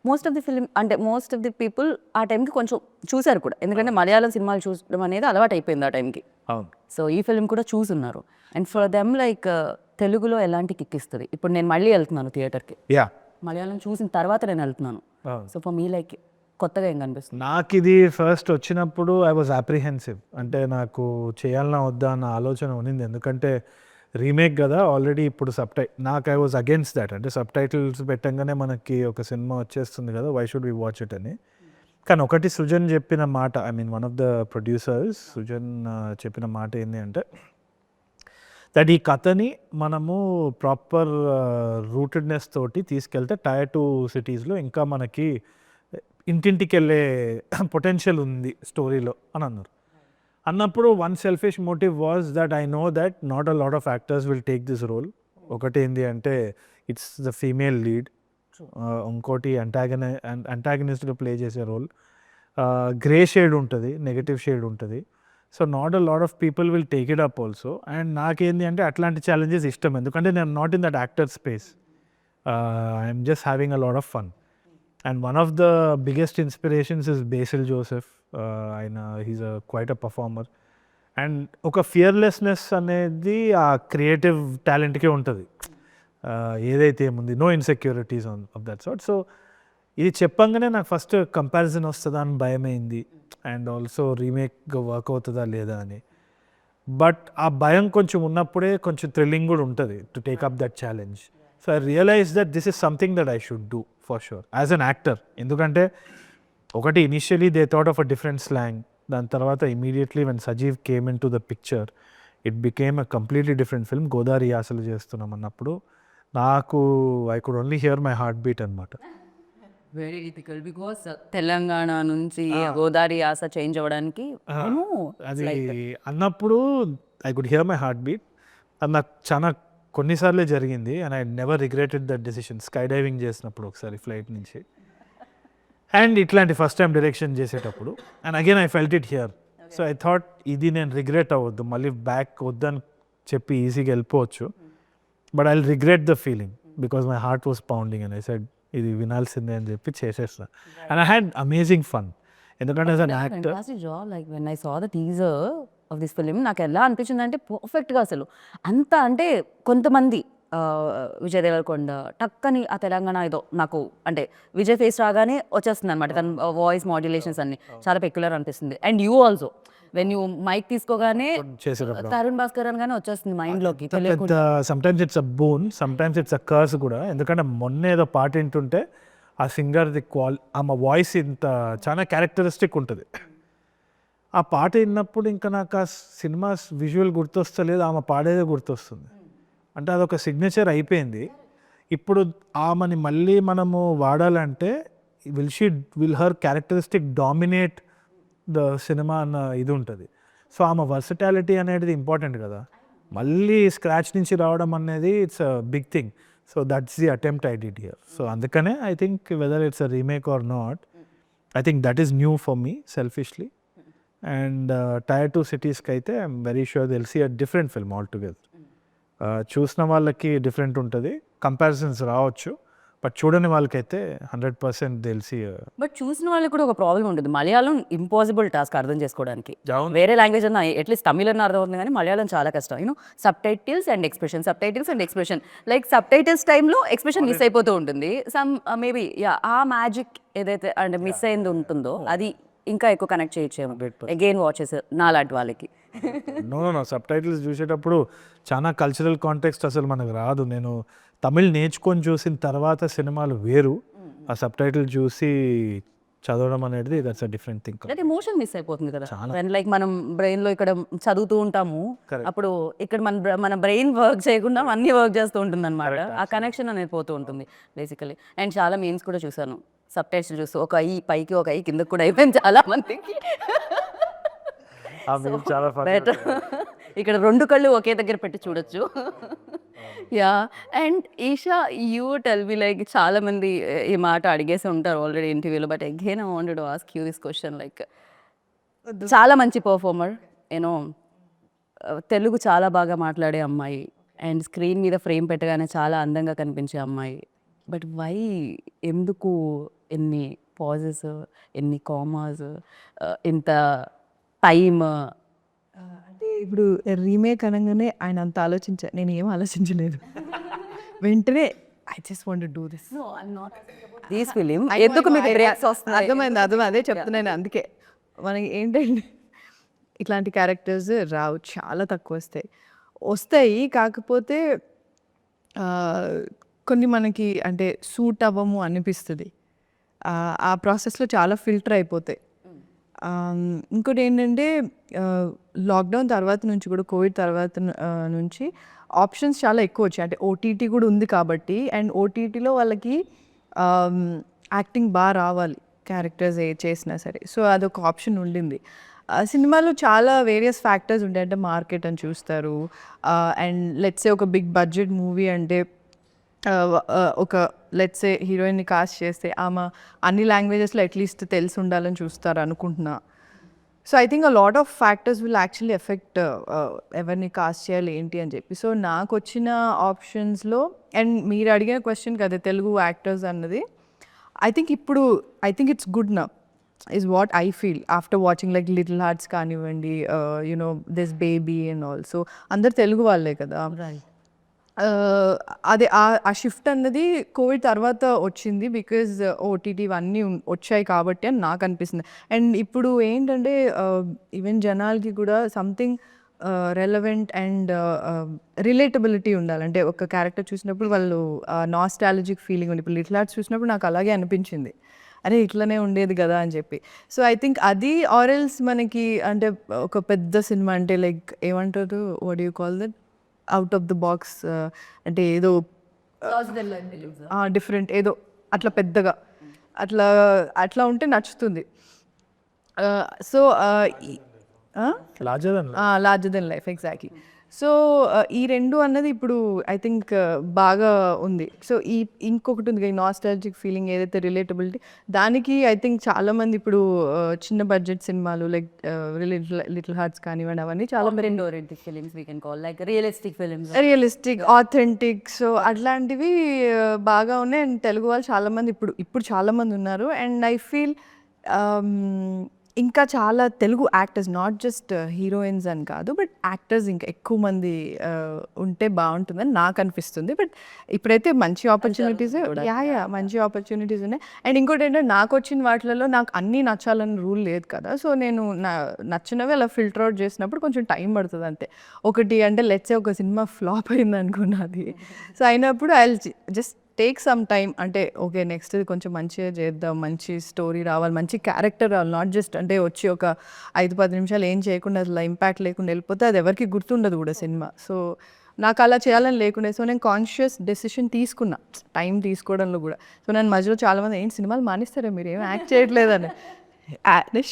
most of the film అంటే మోస్ట్ ఆఫ్ ది పీపుల్ ఆ టైంకి కొంచెం చూశారు కూడా, ఎందుకంటే మలయాళం సినిమాలు చూడడం అనేది అలవాటు అయిపోయింది ఆ టైంకి. అవును. సో ఈ ఫిల్మ్ కూడా చూసున్నారు. అండ్ ఫర్ దెమ్ లైక్ తెలుగులో ఎలాంటి కిక్ ఇస్తుంది? ఇప్పుడు నేను మళ్ళీ వెళ్తున్నాను థియేటర్కి, యా మలయాళం చూసిన తర్వాత నేను వెళ్తున్నాను. సో ఫర్ మీ లైక్ కొత్తగా ఏం కనిపిస్తుంది? నాకు ఇది ఫస్ట్ వచ్చినప్పుడు ఐ వాజ్ అప్రిహెన్సివ్. అంటే నాకు చేయాలన్నా వద్దా అన్న ఆలోచన ఉన్నింది. ఎందుకంటే రీమేక్ కదా ఆల్రెడీ. ఇప్పుడు నాకు ఐ వాజ్ అగేన్స్ట్ దాట్. అంటే సబ్ టైటిల్స్ పెట్టంగానే మనకి ఒక సినిమా వచ్చేస్తుంది కదా, why should we watch it అని. కానీ ఒకటి సృజన్ చెప్పిన మాట, I mean one of the producers Srujan చెప్పిన మాట ఏంటి అంటే దట్ ఈ కథని మనము ప్రాపర్ రూటెడ్నెస్ తోటి తీసుకెళ్తే టైర్ 2 సిటీస్లో ఇంకా మనకి ఇంటింటికి వెళ్ళే పొటెన్షియల్ ఉంది స్టోరీలో అని అన్నారు. అన్నప్పుడు one selfish motive was that I know that not a lot of actors will take this role. ఒకటి ఏంటి అంటే ఇట్స్ ద ఫీమేల్ లీడ్, ఇంకోటి అంటాగనిస్ట్గా ప్లే చేసే రోల్, గ్రే షేడ్ ఉంటుంది, నెగటివ్ షేడ్ ఉంటుంది. So not a lot of people will take it up also. And నాకేంటి అంటే అట్లాంటి ఛాలెంజెస్ ఇష్టం, ఎందుకంటే నేను not in that actor space. I'm just having a lot of fun. And one of the biggest inspirations is Basil Joseph. He's quite a performer. And ఒక fearlessness అనేది ఆ creative టాలెంట్కే ఉంటుంది. ఏదైతే ఏముంది, no insecurities of that sort. So ఇది చెప్పంగానే నాకు ఫస్ట్ కంపారిజన్ వస్తుందా అని భయమైంది, అండ్ ఆల్సో రీమేక్ వర్క్ అవుతుందా లేదా అని. బట్ ఆ భయం కొంచెం ఉన్నప్పుడే కొంచెం థ్రిల్లింగ్ కూడా ఉంటుంది to take up that challenge. So I realize that this is something that I should do for sure as an actor. ఎందుకంటే ఒకటి initially they thought of a different slang, దాని తర్వాత immediately when Sajeev came in to the picture it became a completely different film. Godavari యాసలు చేస్తున్నాం అన్నప్పుడు నాకు I could only hear my heart beat అనమాట. Very difficult because Telangana నుంచి గోదావరి యాస చేంజ్ అవ్వడానికి అది అన్నప్పుడు I could hear my heart beat. అది నాకు చాలా కొన్నిసార్లే జరిగింది and I never regretted that decision. Sky diving చేసినప్పుడు ఒకసారి ఫ్లైట్ నుంచి, అండ్ ఇట్లాంటి ఫస్ట్ టైం డైరెక్షన్ చేసేటప్పుడు, and again I felt it here. So I thought ఇది నేను రిగ్రెట్ అవ్వద్దు, మళ్ళీ బ్యాక్ వద్దని చెప్పి ఈజీగా వెళ్ళిపోవచ్చు, but I will regret the feeling because my heart was pounding and I said ఇది వినాల్సిందే అని చెప్పి చేసేస్తా. And I had amazing fun. ఎందుకంటే as an actor job like when I saw the teaser of this film నాకు ఎలా అనిపించింది అంటే పర్ఫెక్ట్గా అసలు అంత అంటే కొంతమంది విజయ్ దేవరకొండ టక్కని ఆ తెలంగాణ ఏదో నాకు అంటే విజయ్ ఫేస్ రాగానే వచ్చేస్తుంది అనమాట. తన వాయిస్ మాడ్యులేషన్స్ అన్ని చాలా పెక్యులర్ అనిపిస్తుంది. And you also when you mic తీసుకోగానే తరుణ్ భాస్కర్ అనగానే వచ్చేస్తుంది మైండ్లోకి. Sometimes it's a boon, sometimes it's a curse కూడా. ఎందుకంటే మొన్న ఏదో పాట వింటుంటే ఆ సింగర్ది ఆమె వాయిస్ ఇంత చాలా క్యారెక్టరిస్టిక్ ఉంటుంది. ఆ పాట విన్నప్పుడు ఇంకా నాకు ఆ సినిమా విజువల్ గుర్తొస్తలేదు, ఆమె పాడేదే గుర్తొస్తుంది. అంటే అదొక సిగ్నేచర్ అయిపోయింది. ఇప్పుడు ఆమెని మళ్ళీ మనము వాడాలంటే will her characteristic dominate the cinema అన్న ఇది ఉంటుంది. సో ఆమె వర్సటాలిటీ అనేది ఇంపార్టెంట్ కదా, మళ్ళీ స్క్రాచ్ నుంచి రావడం అనేది it's a big thing. So that's the attempt I did here. So అందుకనే I think whether it's a remake or not, I think that is new for me selfishly. And tier 2 సిటీస్కి అయితే I'm very sure they'll see a different film altogether. చూసిన వాళ్ళకి different ఉంటుంది, comparisons రావచ్చు, but చూడని వాళ్ళకైతే 100% తెలిసి. But చూసిన వాళ్ళకి కూడా ఒక ప్రాబ్లం ఉంటుంది, మలయాళం ఇంపాసిబుల్ టాస్క్ అర్థం చేసుకోవడానికి. అవును. వేరే లాంగ్వేజ్ అన్న అట్లీస్ట్ తమిళ్ అన్న అర్థం అవుతుంది, కానీ మలయాళం చాలా కష్టం. Sub titles and expression like sub titles టైంలో ఎక్స్ప్రెషన్ మిస్ అయిపోతూ ఉంటుంది. సమ్ మేబీ ఆ మ్యాజిక్ ఏదైతే అంటే మిస్ అయింది ఉంటుందో అది ఇంకా ఎక్కువ కనెక్ట్ చేయొచ్చేమో అగైన్ వాచెస్ నాలాంటి వాళ్ళకి. నో సబ్ టైటిల్స్ చూసేటప్పుడు చాలా కల్చరల్ కాంటెక్స్ట్ అసలు మనకు రాదు. నేను తమిళ్ నేర్చుకొని చూసిన తర్వాత సినిమాలు వేరు, ఆ సబ్ టైటిల్ చూసి చదవడం అనేది దట్స్ అ డిఫరెంట్ థింగ్. అంటే ఎమోషన్ మిస్ అయిపోతుంది కదా, లైక్ మనం బ్రెయిన్ లో ఇక్కడ చదువుతూ ఉంటాము, అప్పుడు ఇక్కడ మన బ్రెయిన్ వర్క్ చేయకుండా అన్ని వర్క్ చేస్తూ ఉంటుంది అనమాట. ఆ కనెక్షన్ అనేది పోతూ ఉంటుంది బేసికలీ. అండ్ చాలా మీమ్స్ కూడా చూసాను సబ్ టైటిల్ చూస్తూ, ఒక ఐ పైకి ఒక ఐ కిందకి కూడా అయిపోయింది చాలా మందికి. చాలా బెటర్ ఇక్కడ 2 కళ్ళు ఒకే దగ్గర పెట్టి చూడొచ్చు. Yeah. And Esha, you tell me, like చాలా మంది ఈ మాట అడిగేసి ఉంటారు ఆల్రెడీ ఇంటర్వ్యూలో, but again I wanted to ask you this question. Like చాలా మంచి పర్ఫార్మర్, తెలుగు చాలా బాగా మాట్లాడే అమ్మాయి, అండ్ స్క్రీన్ మీద ఫ్రేమ్ పెట్టగానే చాలా అందంగా కనిపించే అమ్మాయి, బట్ వై, ఎందుకు ఎన్ని పాజెస్, ఎన్ని కామాస్, ఇంత టైమ్? అంటే ఇప్పుడు రీమేక్ అనగానే ఆయన అంత నేను ఏం ఆలోచించలేదు. వెంటనే I just want to do this. This film ఎందుకు మీకు బ్రేక్స్ వస్తున్నాయి? అర్థమైంది, అదే చెప్తున్నాను. అందుకే మనకి ఏంటంటే ఇట్లాంటి క్యారెక్టర్స్ రావు, చాలా తక్కువ వస్తాయి. కాకపోతే కొన్ని మనకి అంటే సూట్ అవ్వము అనిపిస్తుంది, ఆ ప్రాసెస్లో చాలా ఫిల్టర్ అయిపోతాయి. ఇంకోటి ఏంటంటే లాక్డౌన్ తర్వాత నుంచి కూడా, కోవిడ్ తర్వాత నుంచి ఆప్షన్స్ చాలా ఎక్కువ వచ్చాయి. అంటే ఓటీటీ కూడా ఉంది కాబట్టి, అండ్ ఓటీటీలో వాళ్ళకి యాక్టింగ్ బాగా రావాలి క్యారెక్టర్స్ ఏ చేసినా సరే. సో అదొక ఆప్షన్ ఉండింది. సినిమాలో చాలా వేరియస్ ఫ్యాక్టర్స్ ఉంటాయి. అంటే మార్కెట్ అని చూస్తారు, అండ్ లెట్సే ఒక బిగ్ బడ్జెట్ మూవీ అంటే ఒక లెట్సే హీరోయిన్ని కాస్ట్ చేస్తే ఆమె అన్ని లాంగ్వేజెస్లో అట్లీస్ట్ తెలిసి ఉండాలని చూస్తారు అనుకుంటున్నా. So I think a lot of factors will actually effect ఎవరిని కాస్ట్ చేయాలి ఏంటి అని చెప్పి. సో నాకు వచ్చిన ఆప్షన్స్లో, అండ్ మీరు అడిగిన క్వశ్చన్ కదా తెలుగు యాక్టర్స్ అన్నది, ఐ థింక్ ఇట్స్ గుడ్ నా is what I feel after watching like Little Hearts కానివ్వండి, దిస్ బేబీ అండ్ ఆల్సో అందరు తెలుగు వాళ్ళే కదా. అదే ఆ షిఫ్ట్ అన్నది కోవిడ్ తర్వాత వచ్చింది, బికాజ్ ఓటీటీ ఇవన్నీ వచ్చాయి కాబట్టి అని నాకు అనిపిస్తుంది. అండ్ ఇప్పుడు ఏంటంటే ఈవెన్ జనాలకి కూడా సంథింగ్ రెలవెంట్ అండ్ రిలేటబిలిటీ ఉండాలి. అంటే ఒక క్యారెక్టర్ చూసినప్పుడు వాళ్ళు నాస్టాలజిక్ ఫీలింగ్ ఉంది. ఇప్పుడు లిటిల్ హార్ట్స్ చూసినప్పుడు నాకు అలాగే అనిపించింది, అరే ఇట్లనే ఉండేది కదా అని చెప్పి. సో ఐ థింక్ అది, ఆరెల్స్ మనకి అంటే ఒక పెద్ద సినిమా అంటే లైక్ ఏమంటారు, what you call that, out of the box, అంటే ఏదో డిఫరెంట్ ఏదో అట్లా పెద్దగా అట్లా ఉంటే నచ్చుతుంది. So larger than life exactly. So ఈ రెండు అన్నది ఇప్పుడు ఐ థింక్ బాగా ఉంది. సో ఇంకొకటి ఉంది ఈ నాస్టాలజిక్ ఫీలింగ్ ఏదైతే రిలేటబిలిటీ, దానికి ఐ థింక్ చాలామంది ఇప్పుడు చిన్న బడ్జెట్ సినిమాలు లైక్ లిటిల్ హార్ట్స్ కానివ్వండి, అవన్నీ చాలా రియలిస్టిక్ ఆథెంటిక్, సో అట్లాంటివి బాగా ఉన్నాయి. అండ్ తెలుగు వాళ్ళు చాలామంది ఇప్పుడు చాలామంది ఉన్నారు. అండ్ ఐ ఫీల్ ఇంకా చాలా Telugu actors, not just heroines అని కాదు, బట్ యాక్టర్స్ ఇంకా ఎక్కువ మంది ఉంటే బాగుంటుందని నాకు అనిపిస్తుంది. బట్ ఇప్పుడైతే మంచి ఆపర్చునిటీస్ మంచి ఆపర్చునిటీస్ ఉన్నాయి. అండ్ ఇంకోటి ఏంటంటే నాకు వచ్చిన వాటిలలో నాకు అన్నీ నచ్చాలని రూల్ లేదు కదా. సో నేను నచ్చినవి అలా ఫిల్టర్ అవుట్ చేసినప్పుడు కొంచెం టైం పడుతుంది అంతే. ఒకటి అంటే లెట్సే ఒక సినిమా ఫ్లాప్ అయింది అనుకున్నది, సో అయినప్పుడు I just take some time, అంటే ఓకే నెక్స్ట్ కొంచెం మంచిగా చేద్దాం, మంచి స్టోరీ రావాలి, మంచి క్యారెక్టర్ రావాలి. నాట్ జస్ట్ అంటే వచ్చి ఒక 5-10 నిమిషాలు ఏం చేయకుండా అసలు ఇంపాక్ట్ లేకుండా వెళ్ళిపోతే అది ఎవరికి గుర్తుండదు కూడా సినిమా. సో నాకు అలా చేయాలని లేకుండే. సో నేను కాన్షియస్ డెసిషన్ తీసుకున్నా టైం తీసుకోవడంలో కూడా. సో నేను మధ్యలో చాలామంది ఏంటి సినిమాలు మానేస్తారా మీరు, ఏం యాక్ట్ చేయట్లేదని,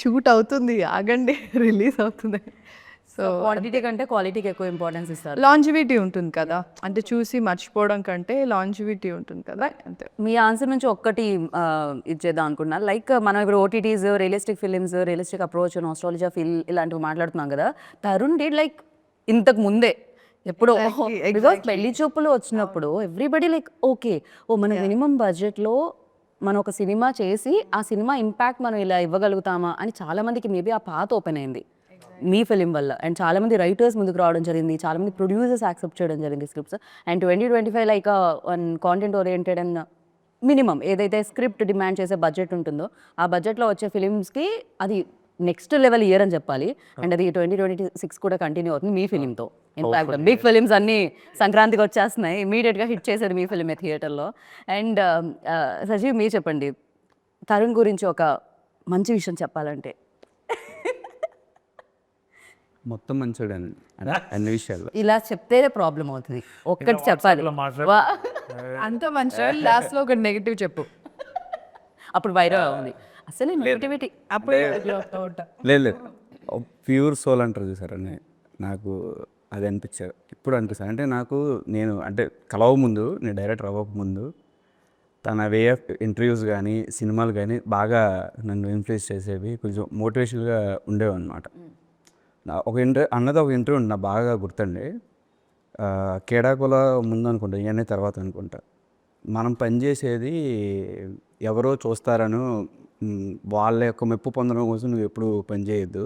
షూట్ అవుతుంది ఆగండి రిలీజ్ అవుతుంది. సో క్వాంటిటీ కంటే క్వాలిటీకి ఎక్కువ ఇంపార్టెన్స్ ఇస్తారు. లాంజివిటీ ఉంటుంది కదా, అంటే చూసి మర్చిపోవడం కంటే లాంజివిటీ ఉంటుంది కదా, అంతే. మీ ఆన్సర్ నుంచి ఒక్కటి ఇచ్చేద్దాం అనుకున్నా. లైక్ మనం ఇప్పుడు OTTs, realistic films, realistic approach, nostalgia feel ఇలాంటివి మాట్లాడుతున్నాం కదా. తరుణ్ డిడ్ లైక్ ఇంతకు ముందే ఎప్పుడో బికాస్ పెళ్లి చూపులు వచ్చినప్పుడు ఎవ్రీబడి లైక్ ఓకే మన మినిమం బడ్జెట్లో మనం ఒక సినిమా చేసి ఆ సినిమా ఇంపాక్ట్ మనం ఇలా ఇవ్వగలుగుతామా అని చాలా మందికి మేబీ ఆ పాత ఓపెన్ అయింది మీ ఫిలిం వల్ల. అండ్ చాలా మంది రైటర్స్ ముందుకు రావడం జరిగింది, చాలా మంది ప్రొడ్యూసర్స్ యాక్సెప్ట్ చేయడం జరిగింది scripts. And 2025 like one content oriented and minimum ఏదైతే స్క్రిప్ట్ డిమాండ్ చేసే బడ్జెట్ ఉంటుందో ఆ బడ్జెట్లో వచ్చే ఫిలిమ్స్కి అది నెక్స్ట్ లెవెల్ ఇయర్ అని చెప్పాలి. అండ్ అది 2026 కూడా కంటిన్యూ అవుతుంది మీ ఫిలింతో. ఇన్ఫాక్ట్ బిగ్ ఫిలిమ్స్ అన్నీ సంక్రాంతికి వచ్చేస్తున్నాయి, ఇమీడియట్గా హిట్ చేశారు మీ ఫిలిమే థియేటర్లో. అండ్ సజీవ్ మీరు చెప్పండి, తరుణ్ గురించి ఒక మంచి విషయం చెప్పాలంటే. మొత్తం మంచోడండి అన్ని విషయాల్లో. ఇలా చెప్తేనే ప్రాబ్లం అవుతుంది, ఒక్కటి చెప్పాలి. అంత మంచి లాస్ట్ లో ఒక నెగిటివ్ చెప్పు, అప్పుడు వైరల్ ఉంది అసలు నెగిటివిటీ. లేదు లేదు, ప్యూర్ సోల్ అంటారు చూసారని నాకు అది అనిపించారు ఇప్పుడు అనిపిస్తుంది. అంటే నేను అంటే కలవ ముందు, నేను డైరెక్టర్ అవ్వక ముందు తన వే ఆఫ్ ఇంటర్వ్యూస్ కానీ సినిమాలు కానీ బాగా నన్ను ఇన్ఫ్లుయెన్స్ చేసేవి, కొంచెం మోటివేషనల్గా ఉండేవి అనమాట. ఒక ఇంటర్వ్యూ ఉంది నాకు బాగా గుర్తండి. కేడాకుల ముందు అనుకుంటా, ఇవన్నీ తర్వాత అనుకుంటా. మనం పనిచేసేది ఎవరో చూస్తారను వాళ్ళ యొక్క మెప్పు పొందడం కోసం నువ్వు ఎప్పుడు పని చేయొద్దు,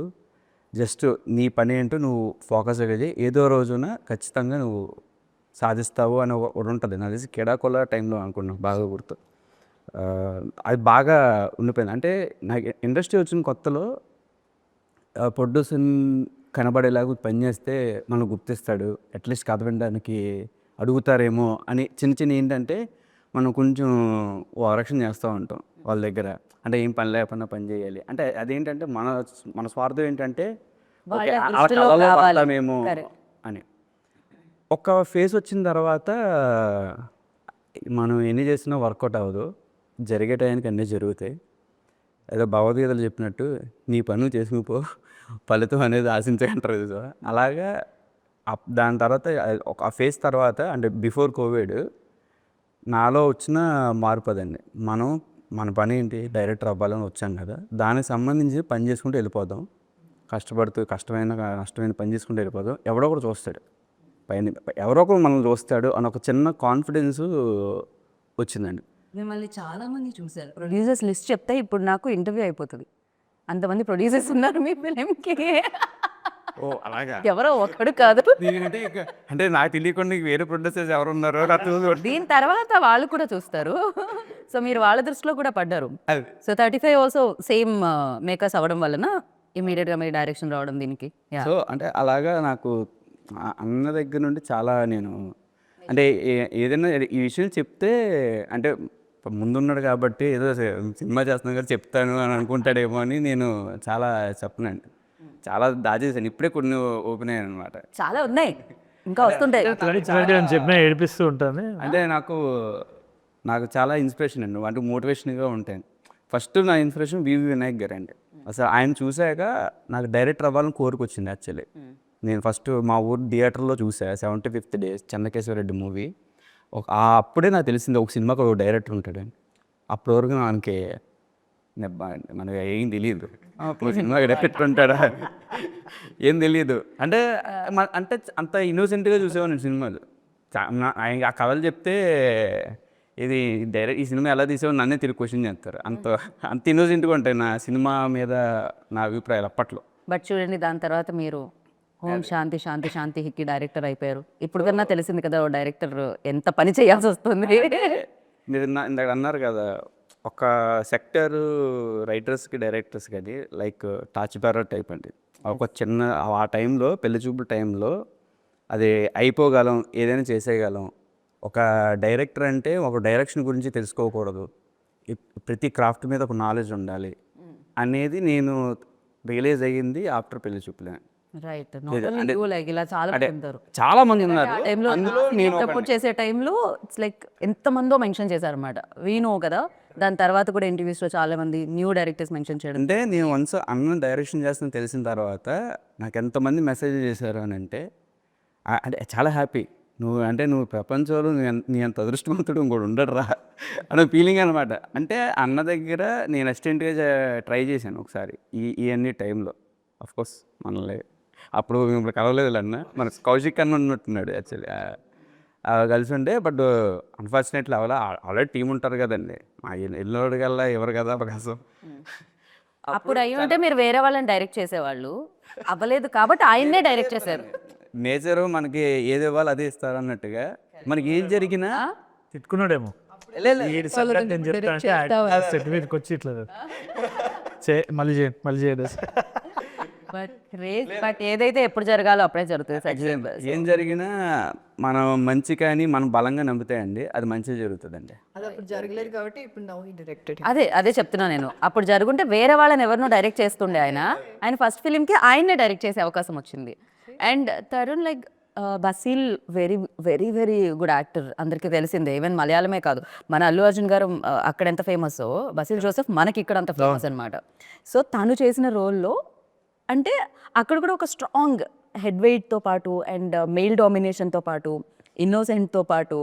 జస్ట్ నీ పని ఏంటో నువ్వు ఫోకస్ అయ్యేది, ఏదో రోజున ఖచ్చితంగా నువ్వు సాధిస్తావు అని ఒకటి ఉంటుంది. నాకు తెలిసి కేడాకుల టైంలో అనుకున్నాను, బాగా గుర్తు. అది బాగా ఉండిపోయింది. అంటే నాకు ఇండస్ట్రీ వచ్చిన కొత్తలో ప్రొడ్యూసర్ కనబడేలాగా పని చేస్తే మనం గుర్తిస్తాడు, అట్లీస్ట్ కథ వినడానికి అడుగుతారేమో అని చిన్న ఏంటంటే మనం కొంచెం ఓవరాక్షన్ చేస్తూ ఉంటాం వాళ్ళ దగ్గర. అంటే ఏం పని లేకుండా పని చేయాలి అంటే అదేంటంటే మన స్వార్థం ఏంటంటే మేము అని. ఒక ఫేస్ వచ్చిన తర్వాత మనం ఎన్ని చేసినా వర్కౌట్ అవ్వదు, జరిగే టైంకి అన్నీ జరుగుతాయి. ఏదో భగవద్గీతలు చెప్పినట్టు నీ పనులు చేసుకుపో, ఫలితం అనేది ఆశించకంటారు. అలాగా దాని తర్వాత ఒక ఫేజ్ తర్వాత అంటే బిఫోర్ కోవిడ్ నాలో వచ్చిన మార్పు అదండి. మన పని ఏంటి, డైరెక్టర్ అవ్వాలని వచ్చాం కదా, దానికి సంబంధించి పని చేసుకుంటూ వెళ్ళిపోదాం, నష్టమైన పని చేసుకుంటూ వెళ్ళిపోదాం. ఎవడో ఒకడు చూస్తాడు పైన, ఎవరో ఒకరు మనల్ని చూస్తాడు అని ఒక చిన్న కాన్ఫిడెన్స్ వచ్చిందండి. మిమ్మల్ని చాలా మంది చూశారు, ప్రొడ్యూసర్స్ లిస్ట్ చెప్తే ఇప్పుడు నాకు ఇంటర్వ్యూ అయిపోతుంది, అంతమంది ప్రొడ్యూసర్స్ ఉన్నారు మీ ఫిలింకి. ఓ అలాగా, ఎవరో ఒకడు కాదు. అంటే నాకు తెలియకుండా వేరే ప్రొడ్యూసర్స్ ఎవరు ఉన్నారో దీని తర్వాత వాళ్ళు కూడా చూస్తారు, సో మీరు వాళ్ళ దృష్టిలో కూడా పడ్డారు. సో 35 ఆల్సో సేమ్ మేకర్స్ అవ్వడం వలన ఇమీడియట్గా మీరు డైరెక్షన్ రావడం దీనికి. సో అంటే అలాగా నాకు అన్న దగ్గర నుండి చాలా నేను అంటే ఏదైనా ఈ విషయం చెప్తే అంటే ముందున్నాడు కాబట్టి ఏదో సినిమా చేస్తున్నాను కదా చెప్తాను అని అనుకుంటాడేమో అని నేను చాలా చెప్పనండి, చాలా దాచేసాను. ఇప్పుడే కొన్ని ఓపెన్ అయ్యాను అనమాట, చాలా ఉన్నాయి ఇంకా వస్తుంటాయి అని చెప్పినా ఏడిపిస్తూ ఉంటాను. అంటే నాకు చాలా ఇన్స్పిరేషన్ అండి, అంటే మోటివేషన్గా ఉంటాయి. ఫస్ట్ నా ఇన్స్పిరేషన్ వివి వినాయక్ గారు అండి. అసలు ఆయన చూశాక నాకు డైరెక్టర్ అవ్వాలని కోరికొచ్చింది యాక్చువల్లీ. నేను ఫస్ట్ మా ఊరు థియేటర్లో చూసా 75th డే చెన్నకేశ్వరరెడ్డి మూవీ. అప్పుడే నాకు తెలిసింది ఒక సినిమాకి ఒక డైరెక్టర్ ఉంటాడని. అప్పటి వరకు మనకి మనకి ఏం తెలియదు, సినిమా డైరెక్టర్ ఉంటాడా ఏం తెలియదు. అంటే అంత ఇన్నోసెంట్గా చూసేవాడిని సినిమాలు. ఆ కథలు చెప్తే ఇది ఈ సినిమా ఎలా తీసేవాడు నన్నే తిరిగి క్వశ్చన్ చేస్తారు, అంత ఇన్నోసెంట్గా ఉంటాయి నా సినిమా మీద నా అభిప్రాయాలు అప్పట్లో. బట్ చూడండి, దాని తర్వాత మీరు ఓం శాంతి శాంతి శాంతికి డైరెక్టర్ అయిపోయారు. ఇప్పుడు కన్నా తెలిసింది కదా డైరెక్టర్ ఎంత పని చేయాల్సి వస్తుంది. మీరు ఇందాక అన్నారు కదా, ఒక సెక్టర్ రైటర్స్కి డైరెక్టర్స్ కానీ లైక్ టార్చ్ బేరర్ టైప్ అండి. ఒక చిన్న ఆ టైంలో పెళ్లి చూపుల టైంలో అది అయిపోగలం, ఏదైనా చేసేయగలం. ఒక డైరెక్టర్ అంటే ఒక డైరెక్షన్ గురించి తెలుసుకోకూడదు, ప్రతి క్రాఫ్ట్ మీద ఒక నాలెడ్జ్ ఉండాలి అనేది నేను రియలైజ్ అయ్యింది ఆఫ్టర్ పెళ్లి చూపులే. రైట్, ఇలా చాలా మంది ఉన్నారు. అందులో నేను సపోర్ట్ చేసే టైంలో ఇట్స్ లైక్ ఎంతమందో మెన్షన్ చేశారన్నమాట. వీ నో కదా, దాని తర్వాత కూడా ఇంటర్వ్యూస్లో చాలా మంది న్యూ డైరెక్టర్స్ మెన్షన్ చేయడం. అంటే నేను వన్స్ అన్న డైరెక్షన్ చేస్తున్న తెలిసిన తర్వాత నాకు ఎంతమంది మెసేజ్ చేశారు అని అంటే అంటే చాలా హ్యాపీ. నువ్వు ప్రపంచంలో నీ అంత అదృష్టవంతుడు ఇంకోటి ఉండడురా అనే ఫీలింగ్ అనమాట. అంటే అన్న దగ్గర నేను అసిస్టెంట్గా ట్రై చేశాను ఒకసారి ఇవన్నీ టైంలో. కోర్స్ మనల్ని అప్పుడు మిమ్మల్ని కలవలేదు అన్న, మన కౌశిక్ అన్న ఉన్నట్టున్నాడు యాక్చువల్లీ కలిసి ఉండే. బట్ అన్ఫార్చునేట్లీ ఆల్రెడీ టీం ఉంటారు కదండి, మా ఎల్లుడు కల్లా ఎవరు కదా అవకాశం. అప్పుడు అయ్యి ఉంటే మీరు వేరే వాళ్ళని డైరెక్ట్ చేసేవాళ్ళు, అవ్వలేదు కాబట్టి ఆయన్నే డైరెక్ట్ చేశారు. నేచరు మనకి ఏది ఇవ్వాలి అదే ఇస్తారు అన్నట్టుగా మనకి ఏం జరిగినా తిట్టుకున్నాడేమో వీడి సంగతి నేను చెప్తా అంటే సెట్ మీదకి వచ్చి ఇట్లా మళ్ళీ చేయండి బట్ ఏదైతే ఎప్పుడు జరగాలో అప్పుడే జరుగుతుంది సచిన్. ఏం జరిగినా మనం మంచి కానీ మనం బలంగా నమ్ముతాయండి, అది మంచిగా జరుగుతుందండి. అది అప్పుడు జరగలేదు కాబట్టి ఇప్పుడు నౌ హీ డైరెక్టెడ్. అదే చెప్తున్నా నేను. అప్పుడు జరుగుంటే వేరే వాళ్ళని ఎవరినో డైరెక్ట్ చేస్తుండే ఆయన ఫస్ట్ ఫిలింకి ఆయన్నే డైరెక్ట్ చేసే అవకాశం వచ్చింది. And Tarun like Basil very very very good actor, అందరికీ తెలిసిందే. ఈవెన్ మలయాళమే కాదు, మన అల్లు అర్జున్ గారు అక్కడ ఎంత ఫేమస్, బసీల్ జోసెఫ్ మనకి ఇక్కడ అంత ఫేమస్ అనమాట. సో తను చేసిన రోల్లో అంటే అక్కడ కూడా ఒక స్ట్రాంగ్ హెడ్ వెయిట్తో పాటు అండ్ మెయిల్ డామినేషన్తో పాటు ఇన్నోసెంట్తో పాటు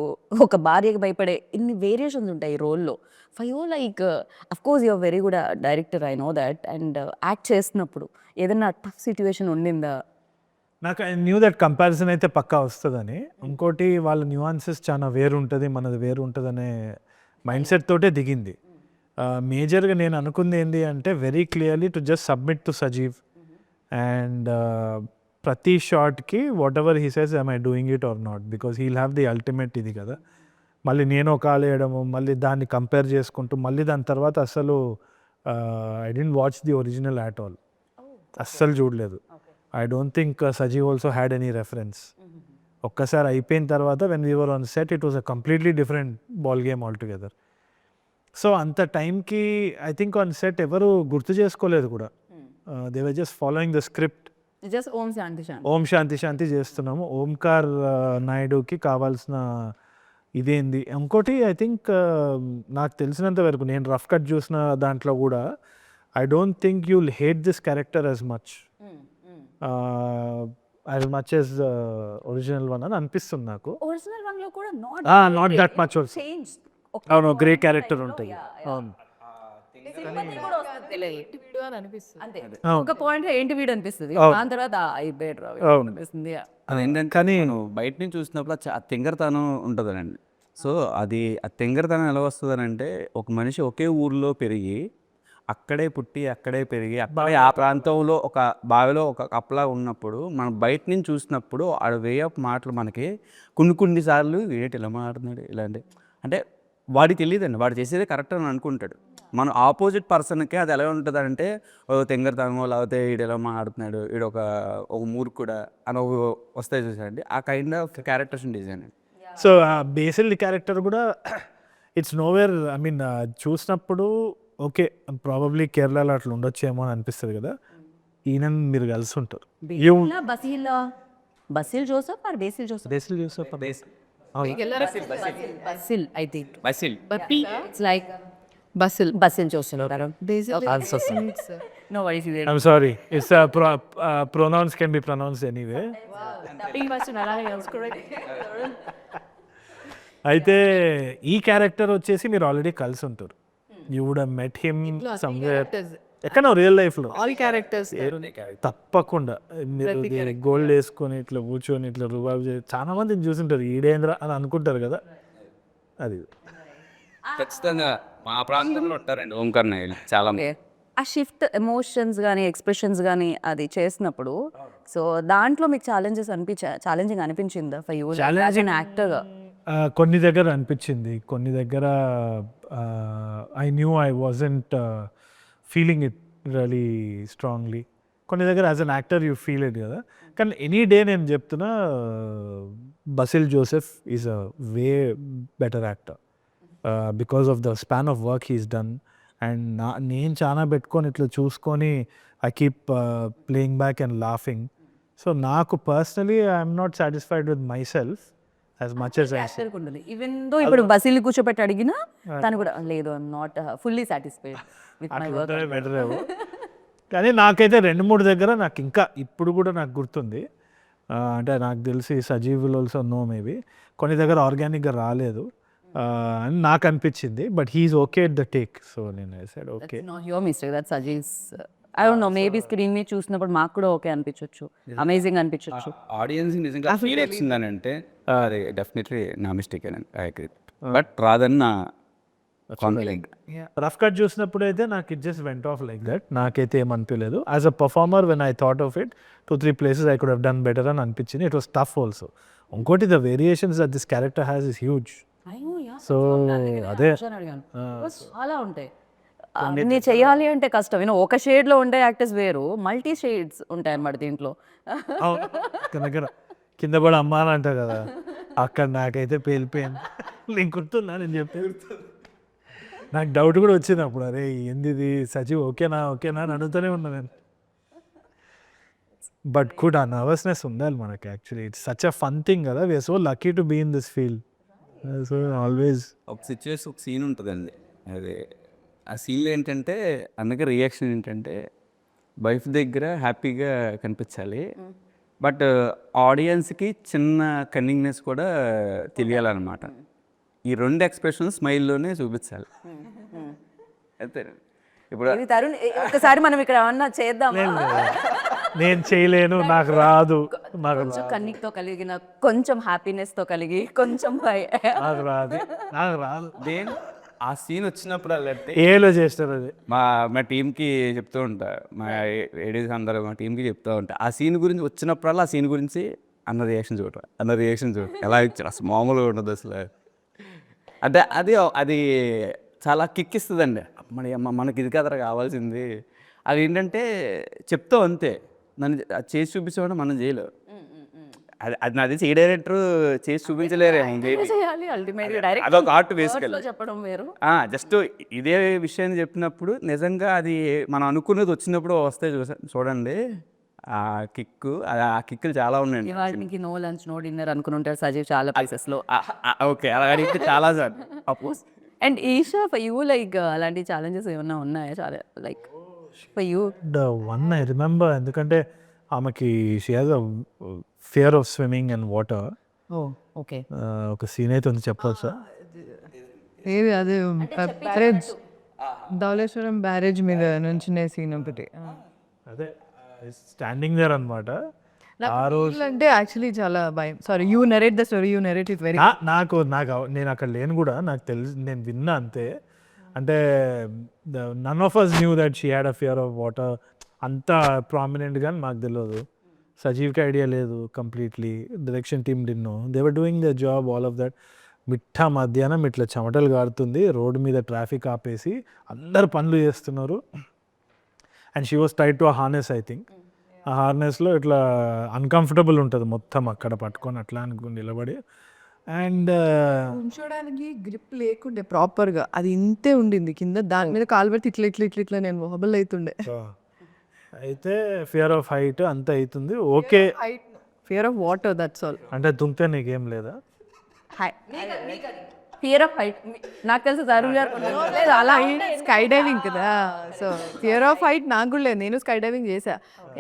ఒక భార్యకి భయపడే ఇన్ని వేరియేషన్స్ ఉంటాయి ఈ రోల్లో. For you like of course you're very good director, I know that. And act చేస్తున్నప్పుడు ఏదైనా టఫ్ సిచ్యువేషన్ ఉండిందా? నాకు ఐ న్యూ దట్ కంపారిజన్ అయితే పక్కా వస్తుందని. ఇంకోటి వాళ్ళ న్యూఆన్సెస్ చాలా వేరు ఉంటుంది, మనది వేరు ఉంటుంది అనే మైండ్ సెట్ తోటే దిగింది. మేజర్గా నేను అనుకుంది ఏంటి అంటే very clearly to just submit to Sajeev and ప్రతి షార్ట్కి whatever he says I doing it or not, because he'll have the ultimate ఇది కదా. మళ్ళీ నేను ఒక ఆలు వేయడము, మళ్ళీ దాన్ని కంపేర్ చేసుకుంటూ మళ్ళీ దాని తర్వాత అసలు I didn't watch the original at all, అస్సలు చూడలేదు. I don't think Sajeev also had any reference. ఒక్కసారి అయిపోయిన తర్వాత when we were on set it was a completely different ball game all together. So అంత టైంకి ఐ థింక్ ఆన్ సెట్ ఎవరు గుర్తు చేసుకోలేదు కూడా. They were just following the script. Just Om Shanti Shanti ఓం శాంతి శాంతి చేస్తున్నాము. ఓంకార్ నాయుడుకి కావాల్సిన ఇదేంది. ఇంకోటి ఐ థింక్ నాకు తెలిసినంత వరకు నేను రఫ్ కట్ చూసిన దాంట్లో కూడా I don't think you will hate this character as much original one అని అనిపిస్తుంది నాకు. ఒరిజినల్ వన్ లో కూడా నాట్ దట్ మచ్ చేంజ్. అవును, గ్రే క్యారెక్టర్ ఉంటుంది. అవును, అంతే ఒక పాయింట్ ఏంటి వీడు అనిపిస్తుంది, దాని తర్వాత అనిపిస్తుంది. అదేంటంటే కానీ బయట నుంచి చూసినప్పుడు ఆ తింగరతనం ఉంటుందండి. సో అది ఆ తింగరతనం ఎలా వస్తుంది అంటే ఒక మనిషి ఒకే ఊర్లో పెరిగి అక్కడే పుట్టి అక్కడే పెరిగి అక్కడే ఆ ప్రాంతంలో ఒక బావిలో ఒక కప్పలా ఉన్నప్పుడు మనం బయట నుంచి చూసినప్పుడు ఆ వే ఆఫ్ మాటలు మనకి కొన్నిసార్లు ఏంటి ఇలా మాట్లాడుతున్నాడు ఇలాంటి అంటే వాడికి తెలియదండి, వాడు చేసేది కరెక్ట్ అని అనుకుంటాడు. మనం ఆపోజిట్ పర్సన్కి అది ఎలా ఉంటుంది అంటే తెంగరతనమో లేకపోతే వీడు ఎలా మాట్లాడుతున్నాడు, వీడు ఒక మూర్ఖుడా అని వస్తాయి చూసారండి. ఆ kind of characters design. So basil character కూడా ఇట్స్ నోవేర్. ఐ మీన్ చూసినప్పుడు ఓకే ప్రాబబ్లీ కేరళలో అట్లా ఉండొచ్చేమో అని అనిపిస్తుంది కదా. ఈయన మీరు కలిసి ఉంటారు. Basil Joseph or Basil Joseph? Basil Joseph Basil I think. Basil it's like Basil Joseph. No worries. I'm sorry. It's pronouns can be pronounced anyway. అయితే ఈ క్యారెక్టర్ వచ్చేసి మీరు ఆల్రెడీ కలిసి ఉంటారు. You would have met him somewhere ఎక్కడో రియల్ లైఫ్లో. ఆల్ క్యారెక్టర్స్ తప్పకుండా మీరు గోల్డ్ వేసుకొని ఇట్లా కూర్చొని ఇట్లా రుబాబ్ చేసి చాలా మందిని చూసింటారు, ఈడేంద్ర అని అనుకుంటారు కదా. అది ఖచ్చితంగా మా ప్రాంతంలో ఉంటారండి ఓంకార్ నాయుడు చాలా మంది. ఆ షిఫ్ట్ ఎమోషన్స్ కానీ ఎక్స్ప్రెషన్స్ కానీ అది చేసినప్పుడు సో దాంట్లో మీకు ఛాలెంజింగ్ అనిపించిందా ఫర్ యూ యాజ్ ఎన్ యాక్టర్గా? కొన్ని దగ్గర అనిపించింది, కొన్ని దగ్గర I knew I wasn't feeling it really strongly. కొన్ని దగ్గర as an actor you feel it కదా. కానీ ఎనీ డే నేను చెప్తున్నా Basil Joseph is a way better actor because of the span of work he's done. And నేను చాలా పెట్టుకొని ఇట్లా చూసుకొని I keep playing back and laughing. So నాకు personally I'm not satisfied with myself as much as I even though ఇప్పుడు బస్సులు కూర్చోబెట్టి అడిగినా తను కూడా లేదు I'm not fully satisfied with my work. Better ఏమో. కానీ నాకైతే 2-3 దగ్గర నాకు ఇంకా ఇప్పుడు కూడా నాకు గుర్తుంది. అంటే నాకు తెలిసి Sajeev will also know maybe కొన్ని దగ్గర ఆర్గానిక్గా రాలేదు అని నాకు అనిపించింది. But he's okay at the take. So నేను I said okay. Not your mistake, that's Aziz. I don't know, maybe screen మీద చూసినప్పుడు మాకు కూడా ఓకే అనిపించవచ్చు, అమేజింగ్ అనిపించవచ్చు. ఆడియన్స్ నిజంగా ఫీల్ వచ్చిందని అంటే అది డెఫినెట్లీ నా మిస్టేక్ అని ఐ అగ్రీ. బట్ రాదని నా కాన్ఫిడెంట్. రఫ్ కట్ చూసినప్పుడు అయితే నాకు it just went off like that. నాకైతే ఏమనిపించలేదు. As a performer when I thought of it 2-3 places I could have done better అని అనిపించింది. It was tough also. ఇంకోటి the variations that this character has is huge. So అదే చాలా ఉంటాయి. అన్ని చేయాలి అంటే కష్టం. ఒక షేడ్ లో ఉండే యాక్టర్స్ వేరు, మల్టీ షేడ్స్ ఉంటాయి అన్నమాట దీంట్లో. దగ్గర కింద పడి అమ్మ అని అంటారు కదా, అక్కడ నాకైతే పేలిపోయింది. నేను గుర్తున్నా నేను చెప్పేది. నాకు డౌట్ కూడా వచ్చింది అప్పుడు, అరే ఏంది ఇది సజీవ్ ఓకేనా అని అడుగుతూనే ఉన్నా నేను. బట్ గుడ్, ఆ నర్వస్నెస్ ఉండాలి మనకి. Actually it's such a fun thing కదా. We're so lucky to be in this field. So always ఒక సిచ్యువేషన్, ఒక సీన్ ఉంటుందండి. అది ఆ సీన్లో ఏంటంటే అందుకే రియాక్షన్ ఏంటంటే వైఫ్ దగ్గర హ్యాపీగా కనిపించాలి, బట్ ఆడియన్స్కి చిన్న కన్నింగ్నెస్ కూడా తెలియాలన్నమాట. ఈ 2 ఎక్స్ప్రెషన్స్ స్మైల్లోనే చూపించాలి. అంతే. ఇప్పుడు ఇది తరుణ్, ఒకసారి మనం ఇక్కడ ఏమన్నా చేద్దామా? నేను చేయలేను, నాకు రాదు, కొంచెం కన్నిక్తో కలిగిన, కొంచెం హ్యాపీనెస్ తో కలిగి, కొంచెం నాకు రాదు. దేని ఆ సీన్ వచ్చినప్పుడు అలాంటి ఏలో చేస్తారు అది. మా టీంకి చెప్తూ ఉంటా, మా ఏడీస్ అందరూ మా టీంకి చెప్తూ ఉంటా, ఆ సీన్ గురించి వచ్చినప్పుడల్లా ఆ సీన్ గురించి అన్న రియాక్షన్ చూడ ఎలా ఇచ్చారు అసలు మామూలుగా ఉండదు అసలు. అంటే అది చాలా కిక్ ఇస్తుందండి. మనకి ఇది కదరా కావాల్సింది. అది ఏంటంటే చెప్తావు అంతే, నన్ను చేసి చూపించడం మనం చేయలేవు. అది నాది ఏ డైరెక్టర్ చేసి చూపించలేరేమో. అదొక ఆర్ట్ వేసుకెళ్ళి చెప్పడం వేరు. జస్ట్ ఇదే విషయాన్ని చెప్పినప్పుడు నిజంగా అది మనం అనుకున్నది వచ్చినప్పుడు వస్తే చూడండి ఆ కిక్కులు చాలా ఉన్నాయండి. వాటికి నో లంచ్ నో డిన్నర్ అనుకుని ఉంటారు సజీవ్ చాలా ప్లేసెస్ లో. ఓకే, అలాగే చాలా sir. And Esha for you like అలాంటి ఛాలెంజెస్ ఏమన్నా ఉన్నాయా? చాలా like for you. The one I remember, ఎందుకంటే ఆమెకి she has a fear of swimming and water. Okay, ఒక సీన్ అయితే ఉంది, చెప్పొచ్చా? ఏది అదే బ్యారేజ్, ధవళేశ్వరం బ్యారేజ్ మీద నుంచి సీన్ ఒకటి. అదే స్టాండింగ్ దేర్ అనమాట. ఆ రోజు అంటే యాక్చువల్లీ చాలా భయం. Sorry, you narrate the story, you narrate it very. నాకు నేను అక్కడ లేను కూడా, నాకు తెలుసు, నేను విన్నా అంతే. అంటే none of us knew that she had a fear of water అంత ప్రామినెంట్గా మాకు తెలియదు. సజీవ్కి ఐడియా లేదు completely. Direction team did no. They were doing the job, all of that. మధ్యాహ్నం ఇట్లా చెమటలు కారుతుంది, రోడ్డు మీద ట్రాఫిక్ ఆపేసి అందరు పనులు చేస్తున్నారు. And she was tied to a harness. I think ఆ హార్నెస్లో ఇట్లా అన్కంఫర్టబుల్ ఉంటుంది మొత్తం అక్కడ పట్టుకొని అట్లా అనుకుని నిలబడి. అండ్ ఉంచడానికి గ్రిప్ లేకుండే ప్రాపర్గా, అది ఇంతే ఉండింది కింద. దాని మీద కాలు పెడితే ఇట్లా నేను మొబైల్ అవుతుండే. అయితే ఫియర్ ఆఫ్ హైట్ అంత అవుతుంది. Okay, fear of water, that's all. అంటే దుంకితే నీకేం లేదా? ఫియర్ ఆఫ్ హైట్ నాకు తెలుసు తరుణ్ గారు లేదు, అలా స్కై డైవింగ్ కదా. సో ఫియర్ ఆఫ్ హైట్ నాకు కూడా లేదు. నేను స్కై డైవింగ్ చేశా.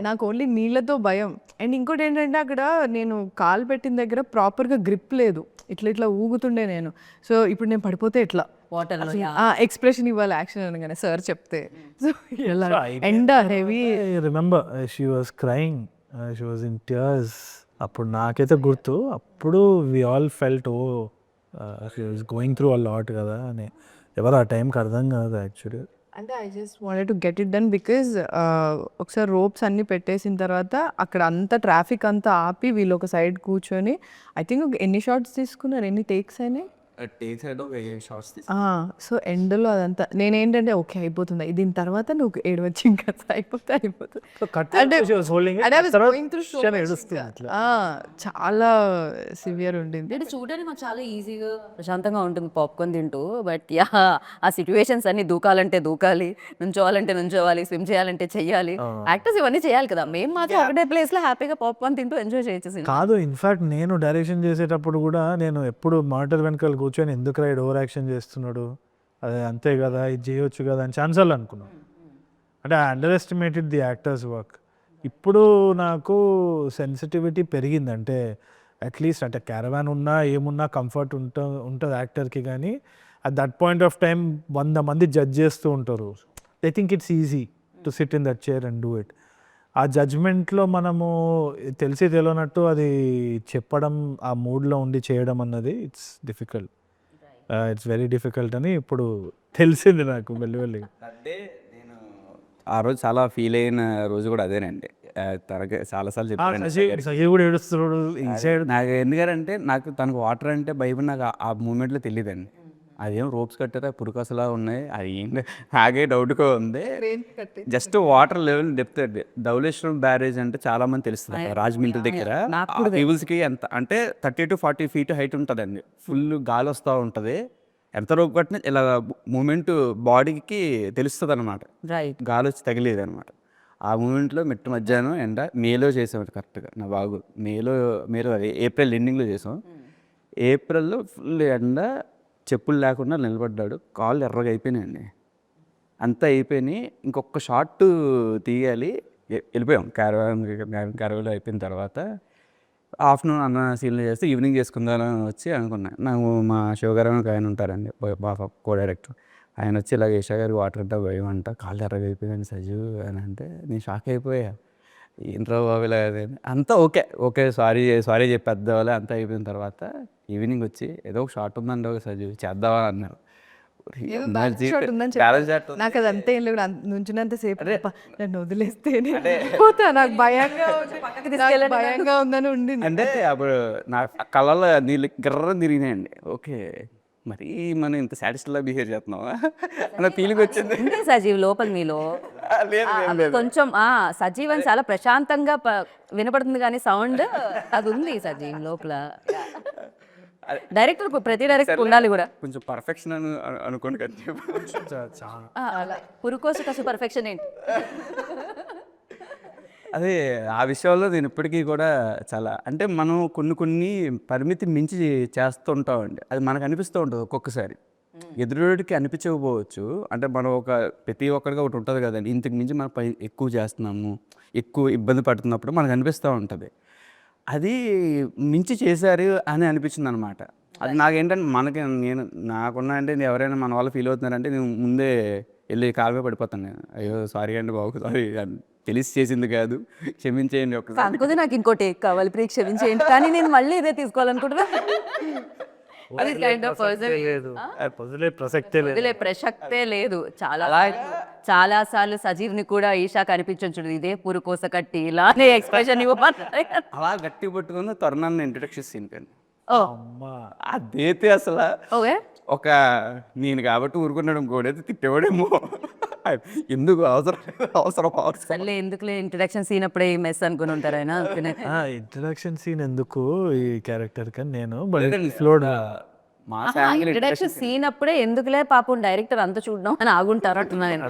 నాకు ఓన్లీ నీళ్ళతో భయం. అండ్ ఇంకోటి ఏంటంటే అక్కడ నేను కాలు పెట్టిన దగ్గర ప్రాపర్గా గ్రిప్ లేదు, ఇట్లా ఊగుతుండే నేను. సో ఇప్పుడు నేను పడిపోతే ఎట్లా వాటర్ ఎక్స్ప్రెషన్ ఇవ్వాలి యాక్షన్ అనగానే సార్ చెప్తే. సో ఎలా and heavy. Remember she was crying, she was in tears. అప్పుడు నాకైతే గుర్తు, అప్పుడు we all felt oh she was going through a lot కదా అని. ఎవరు ఆ టైంకి అర్థం కాదు యాక్చువల్లీ. అంటే I just wanted to get it done because ఒకసారి రోప్స్ అన్నీ పెట్టేసిన తర్వాత అక్కడ అంతా ట్రాఫిక్ అంతా ఆపి వీళ్ళు ఒక సైడ్ కూర్చొని, ఐ థింక్ ఎన్ని షార్ట్స్ తీసుకున్నారు, ఎన్ని టేక్స్ అయినాయి? టేక్స్ అయితే ఒక 7 షార్ట్స్ సో ఎండ్లో అదంతా నేనేంటంటే ఓకే అయిపోతుంది దీని తర్వాత నువ్వు ఏడవచ్చు ఇంకా అయిపోతుంది అంటే and I was going through so much ఇంకా. చాలా సివియర్ ఉండింది అంటే చూడడానికి మాకు చాలా ఈజీగా ప్రశాంతంగా ఉంటుంది పాప్కార్న్ తింటూ, బట్ యా ఆ సిచ్యువేషన్స్ అన్ని దూకాలంటే దూకాలి, నుంచోవాలంటే నుంచోవాలి, స్విమ్ చేయాలంటే చెయ్యాలి, యాక్టర్స్ ఇవన్నీ చేయాలి కదా. మేము మాత్రం ఒకటే ప్లేస్ లో హ్యాపీగా పాప్కార్న్ తింటూ ఎంజాయ్ చేయొచ్చు సినిమా. కాదు, ఇన్ఫాక్ట్ నేను డైరెక్షన్ చేసేటప్పుడు కూడా నేను ఎప్పుడు మానిటర్ వెనకాల కూర్చొని ఎందుకు రైడ్ ఓవర్ యాక్షన్ చేస్తున్నాడు, అదే అంతే కదా ఇది చేయొచ్చు కదా అని ఛాన్సాలు అనుకున్నాను. అంటే I under estimated the actors work. ఇప్పుడు నాకు సెన్సిటివిటీ పెరిగింది. అంటే అట్లీస్ట్ అంటే క్యారవాన్ ఉన్నా ఏమున్నా కంఫర్ట్ ఉంటుంది యాక్టర్కి, కానీ at that point of time 100 మంది జడ్జ్ చేస్తూ ఉంటారు. I think it's easy to SIT in that chair and do it. ఆ జడ్జ్మెంట్లో మనము తెలిసి తెలియనట్టు అది చెప్పడం, ఆ మూడ్లో ఉండి చేయడం అన్నది it's difficult, it's very difficult అని ఇప్పుడు తెలిసింది నాకు మెల్లిమెల్లిగా. అంటే నేను ఆ రోజు చాలా ఫీల్ అయిన రోజు కూడా అదేనండి. తనకి చాలాసార్లు చెప్పాను. సజీవ్ కూడా ఏడుస్తున్నాడు ఈ సైడ్. నాకు ఎందుకంటే నాకు తనకు వాటర్ అంటే భయం నాకు ఆ మూమెంట్లో తెలియదండి. అదేం రోప్స్ కట్టారా పురుకసలా ఉన్నాయి, అది ఏంటి నాకే డౌట్గా ఉంది. జస్ట్ వాటర్ లెవెల్ డెప్త్ అండి. ధవళేశ్వరం బ్యారేజ్ అంటే చాలా మంది తెలుస్తుంది అక్కడ రాజమండ్రి దగ్గర. పీపుల్స్కి ఎంత అంటే 30 to 40 feet హైట్ ఉంటుందండి. ఫుల్ గాలి వస్తూ ఉంటుంది. ఎంత రోప్ కట్టినా ఇలా మూమెంట్ బాడీకి తెలుస్తుంది అనమాట. గాలి వచ్చి తగిలేదు అనమాట. ఆ మూమెంట్లో మిట్ట మధ్యాహ్నం ఎండ మేలో చేసాం కరెక్ట్గా. నా బాగు మేలో అది ఏప్రిల్ ఎండింగ్లో చేసాం. ఏప్రిల్లో ఫుల్ ఎండ, చెప్పులు లేకుండా నిలబడ్డాడు. కాళ్ళు ఎర్రగా అయిపోయినాయండి. అంతా అయిపోయినాయి. ఇంకొక షాట్ తీయాలి, వెళ్ళిపోయాం. క్యారవాన్లో అయిపోయిన తర్వాత ఆఫ్టర్నూన్ అన్న సీన్లు చేస్తే ఈవినింగ్ చేసుకుందామని వచ్చి అనుకున్నాను. నాకు మా శివగారు ఆయన ఉంటారండి, బాగా కో డైరెక్టర్. ఆయన వచ్చి ఇలాగ ఈషా గారికి వాటర్ అంటే భయం అంట, కాళ్ళు ఎర్రగా అయిపోయాను సజీవ్ అని అంటే నేను షాక్ అయిపోయా. ఏంట్రా బాబు ఇలా అంతా ఓకే సారీ చెప్పి పెద్దవాళ్ళే అంతా అయిపోయిన తర్వాత ఈవినింగ్ వచ్చి ఏదో ఒక షార్ట్ ఉందండి ఒక సజీవ్ చేద్దామా అన్నారు. నాకు అది అంతే ఏం లేదు. నుంచినంత సేపు నన్ను వదిలేస్తే పోతా, నాకు భయంగా ఉందని ఉండింది. అంటే అప్పుడు నా కళ్ళలో నీళ్ళు గిర్ర తిరిగినాయండి. ఓకే మరి మనం ఇంత సాటిస్ఫైడ్గా బిహేవ్ చేస్తున్నావా అన్న ఫీలింగ్ వచ్చింది. సజీవ్ లోపల మీలో కొంచెం సజీవ్ అని చాలా ప్రశాంతంగా వినపడుతుంది, కానీ సౌండ్ అది ఉంది సజీవ్ లోపల. డైరెక్టర్ ప్రతి డైరెక్టర్ ఉండాలి కూడా కొంచెం పర్ఫెక్షన్ అనుకోండి కదా. పురుకోసు కసు పర్ఫెక్షన్ ఏంటి అదే ఆ విషయంలో నేను ఇప్పటికీ కూడా చాలా అంటే మనం కొన్ని పరిమితి మించి చేస్తుంటామండి. అది మనకు అనిపిస్తూ ఉంటుంది ఒక్కొక్కసారి. ఎదురుడికి అనిపించకపోవచ్చు. అంటే మనం ప్రతి ఒక్కరిగా ఒకటి ఉంటుంది కదండి, ఇంతకు మించి మనం ఎక్కువ చేస్తున్నాము, ఎక్కువ ఇబ్బంది పడుతున్నప్పుడు మనకు అనిపిస్తూ ఉంటుంది. అది మించి చేశారు అని అనిపించింది అనమాట. అది నాకేంటంటే నాకున్నా అంటే ఎవరైనా మన వాళ్ళు ఫీల్ అవుతున్నారంటే నేను ముందే వెళ్ళి కాలమే పడిపోతాను. నేను అయ్యో సారీ అండి బాబు, సారీ తెలిసి చేసింది కాదు, క్షమించేయండి. కాకపోతే నాకు ఇంకో టేక్ కావాలి, ప్లీజ్ క్షమించేయండి, కానీ నేను మళ్ళీ ఇదే తీసుకోవాలనుకుంటున్నా. ప్రసక్తే లేదు. చాలా సార్లు సజీవ్ ని కూడా ఈషా కనిపించు, ఇదే పురుకోస కట్టి ఇలానే ఎక్స్ప్రెషన్ ఇవ్వమని అలా గట్టి పట్టుకుని త్వరనాన్ని ఇంట్రడక్షన్ సీన్ కండి. అదైతే అసలు ఒక నేను కాబట్టి ఊరుకున్నాడు, ఇంకోడైతే తిట్టేవాడేమో. ఎందుకు అవసరం ఎందుకులే ఇంట్రడక్షన్ సీన్ అప్పుడే మెస్ అనుకుని ఉంటారు ఆయన. ఇంట్రడక్షన్ సీన్ ఎందుకు ఈ క్యారెక్టర్ కానీ నేను ఇంట్రడక్షన్ సీన్ అప్పుడే ఎందుకులే పాపం డైరెక్టర్ అంతా చూడడం అని ఆగుంటారు అంటున్నా నేను.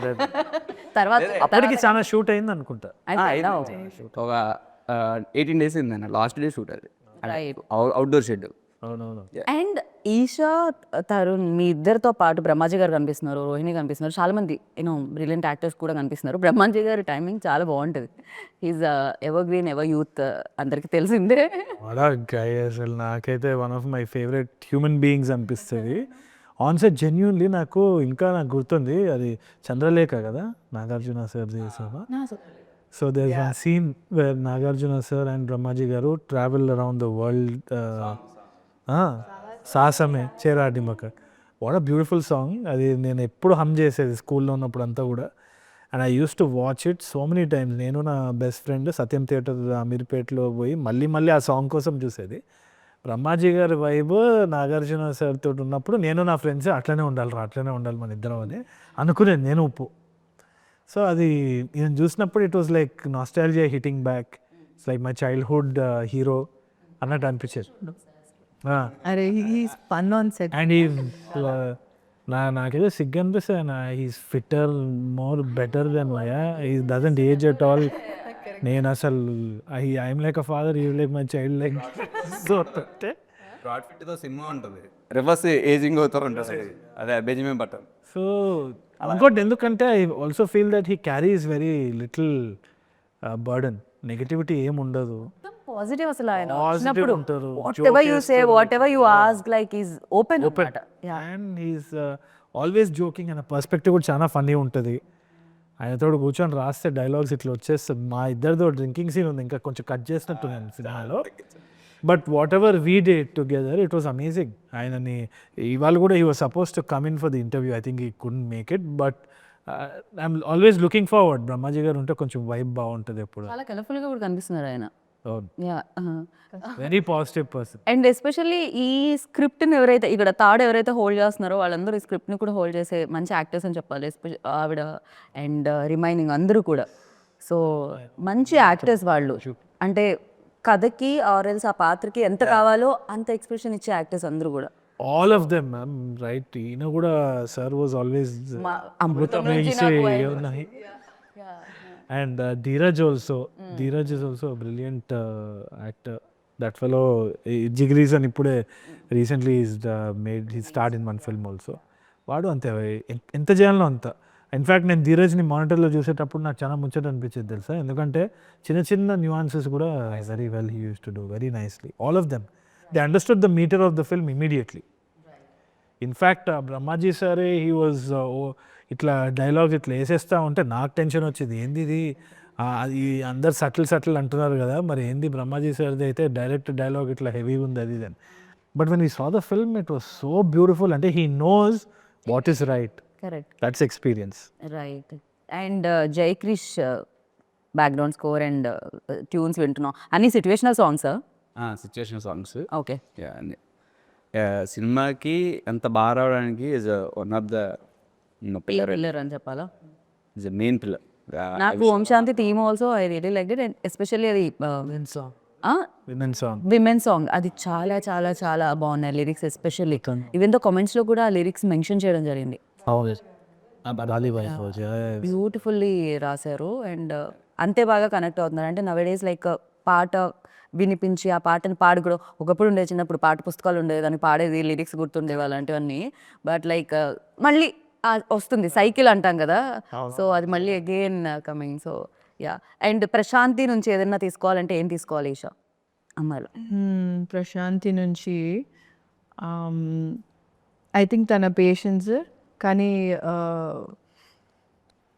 తర్వాత అప్పటికి చాలా షూట్ అయింది అనుకుంటా. ఒక 18 days అయిందన్న, లాస్ట్ డే షూట్ అది outdoor shed. And Esha, Tarun మీ ఇద్దరితో పాటు బ్రహ్మాజీ గారు కనిపిస్తున్నారు, రోహిణి కనిపిస్తున్నారు, చాలా మంది బ్రిలియంట్ యాక్టర్స్ కూడా కనిపిస్తున్నారు. బ్రహ్మాజీ గారి టైమింగ్ చాలా బాగుంటుంది. Is ever green, ever youth, అందరికి తెలిసిందే. అసలు నాకైతే one of my favourite human beings అనిపిస్తుంది ఆన్ సెట్. జెన్యూన్లీ నాకు గుర్తుంది, అది చంద్రలేఖ కదా, నాగార్జున సార్ చేసావా. So there's one scene where Nagarjuna sir and Brahmaji garu travel around the world. Saasame Cheradimaka. What a beautiful song. Adi nenu eppudu hum chesedi school lo unnappudu anta kuda. And I used to watch it so many times. Nenu na best friend Satyam Theatre Amirpet lo poyi malli aa song kosam chusedi. Brahmaji గారి vibe Nagarjuna sir తోటి ఉన్నప్పుడు నేను నా friends అట్లనే ఉండాలి మన ఇద్దరం అని అనుకునేది నేను ఉప్పు. సో అది నేను చూసినప్పుడు it was like nostalgia hitting back. It's like my childhood hero అన్నట్టు అనిపించేది. అరే he's fun on set. And నాకేదో సిగ్గు అనిపిస్తుంది. He's fitter more better than me. He doesn't age at all. నేను అసలు I'm like a father, you like my child like. So Brad ఫిట్తో సినిమా ఉంటుంది, రివర్స్ ఏజింగ్ అవుతారు ఉంటుంది, అదే బెంజమిన్ బట్టన్. సో ఇంకోటి ఎందుకంటే I also feel that he carries very little burden. Negativity ఏం ఉండదు. పాజిటివ్ అసలు ఆయన Positive వచ్చినప్పుడు ఉంటారు, what joke ever you say, what ever you ask, like is open. And he's always joking అనే perspective కూడా చాలా ఫన్నీ ఉంటుంది. ఆయనతో కూర్చొని రాస్తే డైలాగ్స్ ఇట్లా వచ్చేస్తుంది. మా ఇద్దరితో డ్రింకింగ్ సీన్ ఉంది, ఇంకా కొంచెం కట్ చేసినట్టు నేను సినిమాలో. But what ever we day together it was amazing. ఆయనని ఇవాళ కూడా he was suppose to come in for the interview. I think he couldn't make it, but I'm always looking forward. Brahmaji గారు ఉంటే కొంచెం వైబ్ బాగుంటుంది ఎప్పుడు. చాలా కలర్ఫుల్ గా కూడా కనిపిస్తున్నారు ఆయన. Very positive person. And especially ఈ స్క్రిప్ట్ని ఎవరైతే ఇక్కడ థర్డ్ ఎవరైతే హోల్డ్ చేస్తున్నారో వాళ్ళందరూ ఈ స్క్రిప్ట్ని కూడా హోల్డ్ చేసే మంచి యాక్టర్స్ అని చెప్పాలి. ఆవిడ అండ్ రిమైనింగ్ అందరూ కూడా. సో మంచి యాక్టర్స్ వాళ్ళు. అంటే కథకి ఆర్ఎల్స్ ఆ పాత్రకి ఎంత కావాలో అంత ఎక్స్ప్రెషన్ ఇచ్చే యాక్టర్స్ అందరూ కూడా. All of them ma'am, right. ఈయన కూడా సార్ వాజ్ ఆల్వేస్ అమృతం ఉన్నాయి. And Dheeraj also. Dheeraj is also a brilliant actor. That fellow, Jigris and Ippude recently is made his start in one film also. వాడు అంతే ఎంత చేయాలో అంత. In fact నేను ధీరజ్ని మానిటర్లో చూసేటప్పుడు నాకు చాలా ముచ్చట అనిపించేది తెలుసా. ఎందుకంటే చిన్న చిన్న న్యూఆన్సెస్ కూడా very well he used to do very nicely. All of them they understood the metre of the film immediately. In fact Brahmaji సారే హీ వాజ్ ఇట్లా డైలాగ్స్ ఇట్లా వేసేస్తా ఉంటే నాకు టెన్షన్ వచ్చేది. ఏంది ఇది, అది అందరు సటిల్ అంటున్నారు కదా, మరి ఏంది బ్రహ్మాజీ సార్ది అయితే డైరెక్ట్ డైలాగ్ ఇట్లా హెవీగా ఉంది అది అని. But when we saw the film it was so beautiful. అంటే he knows what is right. Correct, that's experience. Right. And Jayakrish background score and tunes వింటున్నాం. అన్ని situational songs. Situation songs. Okay. సినిమాకి ఎంత బాగా రావడానికి is one of the pillar అని చెప్పాలా. Is main pillar. నాకు Om Shanti theme also I really like it. And especially అది విమెన్ సాంగ్ అది చాలా చాలా చాలా బాగున్నాయి లిరిక్స్. ఎస్పెషల్లీ ఈవెన్ దో కామెంట్స్లో కూడా లిరిక్స్ మెన్షన్ చేయడం జరిగింది. బ్యూటిఫుల్లీ రాశారు. అండ్ అంతే బాగా కనెక్ట్ అవుతున్నారు. అంటే నవేడేస్ లైక్ పాట వినిపించి ఆ పాటని పాడు కూడా ఒకప్పుడు ఉండే, చిన్నప్పుడు పాట పుస్తకాలు ఉండేది, దానికి పాడేది, లిరిక్స్ గుర్తుండేవి అలాంటివన్నీ. బట్ లైక్ మళ్ళీ వస్తుంది సైకిల్ అంటాం కదా, సో అది మళ్ళీ again coming. So yeah. And Prashanti నుంచి ఏదైనా తీసుకోవాలంటే ఏం తీసుకోవాలి ఈషా అమ్మాయిలో? ప్రశాంతి నుంచి ఐ థింక్ తన పేషెన్స్. కానీ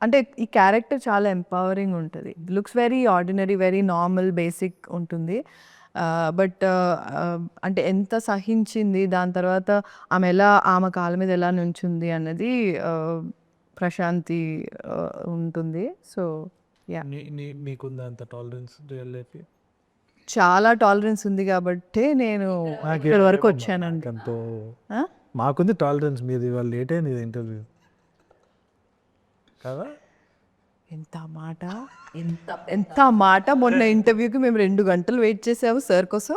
అంటే ఈ క్యారెక్టర్ చాలా ఎంపవరింగ్ ఉంటుంది. Looks very ordinary, very normal, basic ఉంటుంది. బట్ అంటే ఎంత సహించింది, దాని తర్వాత ఆమె ఎలా ఆమె కాళ్ళ మీద ఎలా నుంచుంది అన్నది ప్రశాంతి ఉంటుంది. సో యా, మీకుందా అంత టాలరెన్స్ రియల్ లైఫ్? చాలా టాలరెన్స్ ఉంది కాబట్టి నేను ఇక్కడ వరకు వచ్చానండి. మాకుంది టాలరెన్స్. మీది ఇవాళ లేట్ అయింది ఇది ఇంటర్వ్యూ కదా. ఎంత మాట మొన్న ఇంటర్వ్యూకి మేము 2 గంటలు వెయిట్ చేసాము సార్ కోసం.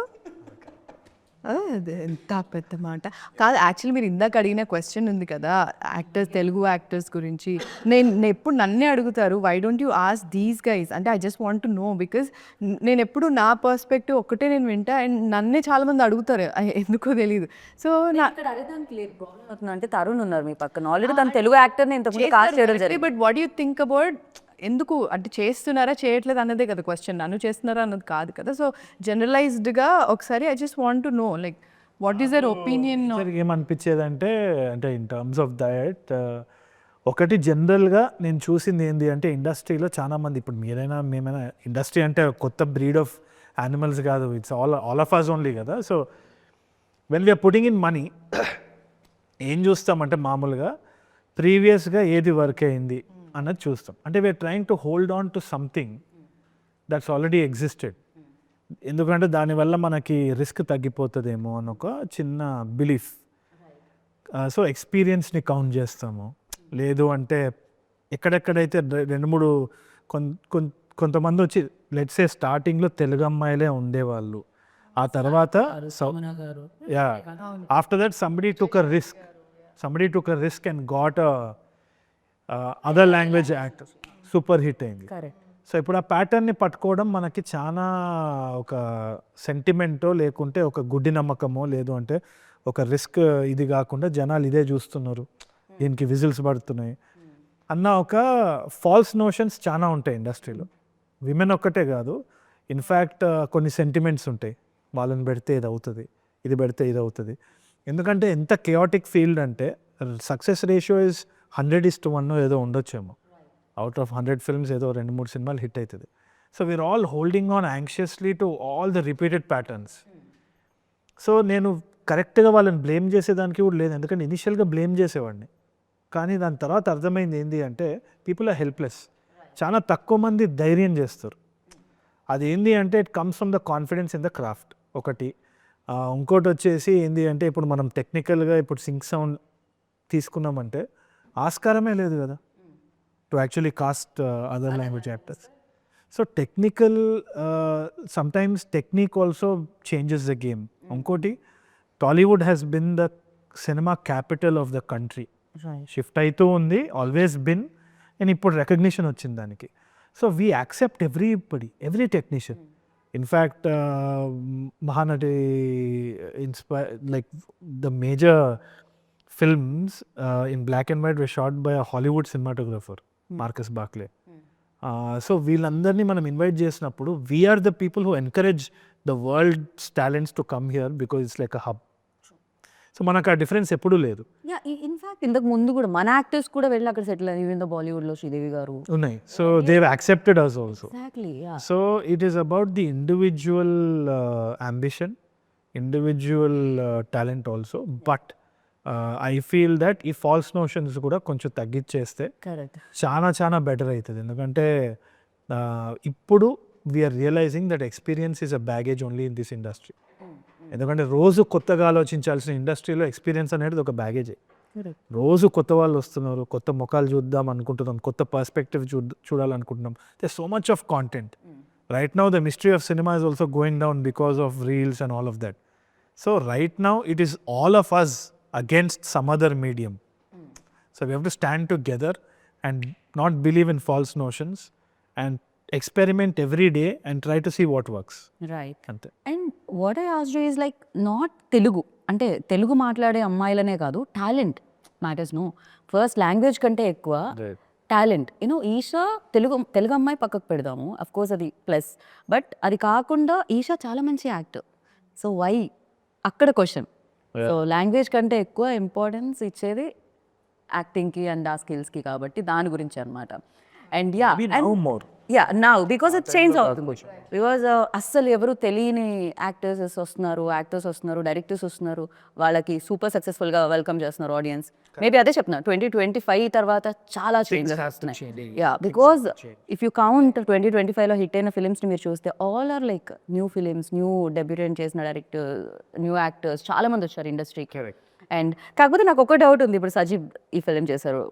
అదే ఎంత పెద్ద మాట కాదు. యాక్చువల్లీ మీరు ఇందాక అడిగిన క్వశ్చన్ ఉంది కదా యాక్టర్స్, తెలుగు యాక్టర్స్ గురించి. నేను ఎప్పుడు నన్నే అడుగుతారు, why don't you ask these guys అంటే I just want to know. Because నేను ఎప్పుడు నా పర్స్పెక్టివ్ ఒక్కటే నేను వింటా, అండ్ నన్నే చాలా మంది అడుగుతారు, ఎందుకో తెలియదు. సో అంటే తరుణ్ ఉన్నారు మీ పక్కన, ఆల్రెడీ తను తెలుగు యాక్టర్ ఇంతకుముందు కాస్ట్ చేయడం జరిగింది. But what you think about ఎందుకు అంటే చేస్తున్నారా చేయట్లేదు అన్నదే కదా క్వశ్చన్, నన్ను చేస్తున్నారా అన్నది కాదు కదా. సో జనరలైజ్డ్గా ఒకసారి I just want to know like what is their opinion. ఏమనిపించేది అంటే ఇన్ టర్మ్స్ ఆఫ్ దట్ ఒకటి జనరల్గా నేను చూసింది ఏంటి అంటే ఇండస్ట్రీలో చాలామంది, ఇప్పుడు మీరైనా మేమైనా, ఇండస్ట్రీ అంటే కొత్త బ్రీడ్ ఆఫ్ యానిమల్స్ కాదు, it's all of us only కదా. So when we're putting in money ఏం చూస్తామంటే మామూలుగా ప్రీవియస్గా ఏది వర్క్ అయింది అన్నది చూస్తాం. అంటే we're trying to hold on to something that's already existed. ఎందుకంటే దానివల్ల మనకి రిస్క్ తగ్గిపోతుందేమో అని ఒక చిన్న బిలీఫ్. సో ఎక్స్పీరియన్స్ని కౌంట్ చేస్తాము. లేదు అంటే ఎక్కడెక్కడైతే 2-3 కొంతమంది వచ్చి లెట్సే స్టార్టింగ్లో తెలుగు అమ్మాయిలే ఉండేవాళ్ళు, ఆ తర్వాత after that somebody took a risk and got other language actor, super hit అయింది. కరెక్ట్. సో ఇప్పుడు ఆ ప్యాటర్న్ని పట్టుకోవడం మనకి చాలా ఒక సెంటిమెంటో లేకుంటే ఒక గుడ్డి నమ్మకమో, లేదు అంటే ఒక రిస్క్ ఇది కాకుండా జనాలు ఇదే చూస్తున్నారు, దీనికి విజిల్స్ పడుతున్నాయి అన్న ఒక ఫాల్స్ నోషన్స్ చాలా ఉంటాయి ఇండస్ట్రీలో. విమెన్ ఒక్కటే కాదు, ఇన్ఫ్యాక్ట్ కొన్ని సెంటిమెంట్స్ ఉంటాయి, వాళ్ళని పెడితే ఇది అవుతుంది, ఇది పెడితే ఇది అవుతుంది. ఎందుకంటే ఎంత కెయాటిక్ ఫీల్డ్ అంటే సక్సెస్ రేషియో ఇస్ 100:1 ఏదో ఉండొచ్చేమో. అవుట్ ఆఫ్ 100 ఫిల్మ్స్ ఏదో 2-3 సినిమాలు హిట్ అవుతుంది. So we're all holding on anxiously to all the repeated patterns. So నేను కరెక్ట్గా వాళ్ళని బ్లేమ్ చేసేదానికి కూడా లేదు, ఎందుకంటే ఇనిషియల్గా బ్లేమ్ చేసేవాడిని. కానీ దాని తర్వాత అర్థమైంది ఏంటి అంటే పీపుల్ ఆర్ హెల్ప్లెస్. చాలా తక్కువ మంది ధైర్యం చేస్తారు. అది ఏంటి అంటే it comes from the confidence in the craft ఒకటి. ఇంకోటి వచ్చేసి ఏంటి అంటే ఇప్పుడు మనం టెక్నికల్గా ఇప్పుడు సింక్ సౌండ్ తీసుకున్నామంటే ఆస్కారమే లేదు కదా to actually cast other language actors. So technical sometimes technique also changes the game. ఇంకోటి Tollywood has been the cinema capital of the country. Shift అవుతూ ఉంది, ఆల్వేస్ బిన్, అండ్ ఇప్పుడు రికగ్నిషన్ వచ్చింది దానికి. So we accept every technician. In fact Mahanati like the major films in black and white were shot by a Hollywood cinematographer, Marcus Barclay. So వీళ్ళందరినీ మనం invite చేసినప్పుడు we're the people who encourage the world's talents to come here because it's like a hub. So మనకు ఆ difference ఎప్పుడూ లేదు. In fact ఇంతకు ముందు కూడా మన యాక్టర్స్ కూడా వెళ్ళి అక్కడ సెటిల్ అయ్యి, ఈవెన్ ద బాలీవుడ్లో శ్రీదేవి గారు ఉన్నాయి. So they have accepted us also. Exactly. So it is about the individual ambition, individual talent also. But I feel that ఈ ఫాల్స్ నోషన్స్ కూడా కొంచెం తగ్గించేస్తే కరెక్ట్, చాలా బెటర్ అవుతుంది. ఎందుకంటే ఇప్పుడు we're realising that experience is a baggage only in this industry. ఎందుకంటే రోజు కొత్తగా ఆలోచించాల్సిన ఇండస్ట్రీలో ఎక్స్పీరియన్స్ అనేది ఒక బ్యాగేజే. రోజు కొత్త వాళ్ళు వస్తున్నారు, కొత్త ముఖాలు చూద్దాం అనుకుంటున్నాం, కొత్త పర్స్పెక్టివ్ చూడాలనుకుంటున్నాం. They so much of content. Right now the mystery of cinema is also going down because of reels and all of that. So right now it is all of us against some other medium. So we have to stand together and not believe in false notions and experiment every day and try to see what works. Right. Ante. And what I asked you is like not Telugu అంటే తెలుగు మాట్లాడే అమ్మాయిలనే కాదు, talent matters. No, first language కంటే ఎక్కువ talent. You know Esha Telugu అమ్మాయి పక్కకు పెడదాము, of course అది ప్లస్. బట్ అది కాకుండా ఈషా చాలా మంచి యాక్టర్. సో వై అక్కడ క్వశ్చన్. సో లాంగ్వేజ్ కంటే ఎక్కువ ఇంపార్టెన్స్ ఇచ్చేది యాక్టింగ్కి అండ్ ఆ స్కిల్స్కి, కాబట్టి దాని గురించి అనమాట. And now because it change అవుతుంది. బికాజ్ అస్సలు ఎవరు తెలియని యాక్టర్స్ వస్తున్నారు, డైరెక్టర్స్ వస్తున్నారు, వాళ్ళకి సూపర్ సక్సెస్ఫుల్గా వెల్కమ్ చేస్తున్నారు ఆడియన్స్. మేబీ అదే చెప్తున్నా, 2025 తర్వాత చాలా చేంజెస్ వస్తున్నాయి. బికాజ్ ఇఫ్ యూ కౌంట్ 2025లో హిట్ అయిన ఫిలిమ్స్ని మీరు చూస్తే all are like new films, new debutant చేసిన డైరెక్టర్, న్యూ యాక్టర్స్ చాలా మంది వచ్చారు ఇండస్ట్రీకి. అండ్ కాకపోతే నాకు ఒక డౌట్ ఉంది, ఇప్పుడు సజీవ్ ఈ ఫిలిం చేశారు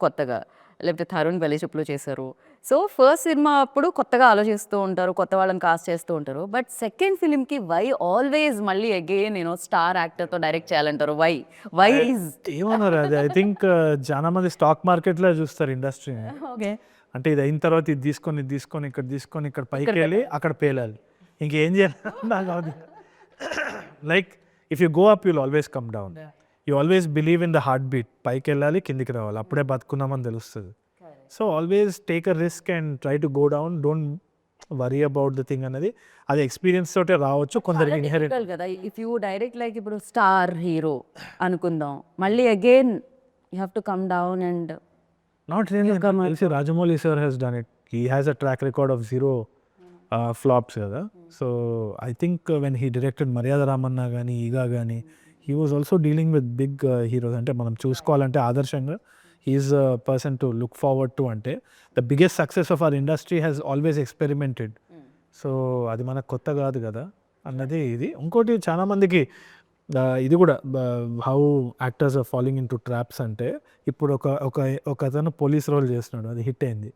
కొత్తగా, లేకపోతే తరుణ్ పెళ్లిచూపులు చేశారు. సో ఫస్ట్ సినిమా అప్పుడు కొత్తగా ఆలోచిస్తూ ఉంటారు, కొత్త వాళ్ళని కాస్ట్ చేస్తూ ఉంటారు. బట్ సెకండ్ ఫిలింకి వై ఆల్వేస్ మళ్ళీ అగైన్ స్టార్ యాక్టర్తో డైరెక్ట్ చేయాలంటారు? వై ఈజ్ ఏమన్నారు అది? ఐ థింక్ చాలా మంది స్టాక్ మార్కెట్లో చూస్తారు ఇండస్ట్రీని. ఓకే, అంటే ఇది అయిన తర్వాత ఇది తీసుకొని ఇక్కడ పైకి వెళ్ళి అక్కడ పేలాలి, ఇంకేం చేయాలి నాకు అది. Like if you go up you'll always come down. You always believe in the heart beat. పైకి వెళ్ళాలి, కిందికి రావాలి, అప్పుడే బతుకున్నామని తెలుస్తుంది. So always take a risk and try to go down, don't worry about the thing అనేది. అది experience తోటే రావచ్చు కొందరికి ఇన్హెరెంట్ కదా. ఇఫ్ యూ డైరెక్ట్ లైక్ ఇప్పుడు స్టార్ హీరో అనుకుందాం, మళ్ళీ again you have to come down and not really. తెలిసి Rajamouli sir has done it. He has a track record of 0 flops కదా. So I think when he directed Maryada Ramanna కానీ ఈగా కానీ, he was also dealing with big heroes. అంటే మనం చూసుకోవాలంటే ఆదర్శంగా he's a person to look forward to. అంటే the biggest success of our industry has always experimented so అది మనకు కొత్త కాదు కదా అన్నది ఇది. ఇంకోటి చాలామందికి ఇది కూడా how actors are following in to traps అంటే, ఇప్పుడు ఒక అతను పోలీస్ రోల్ చేస్తున్నాడు, అది హిట్ అయింది,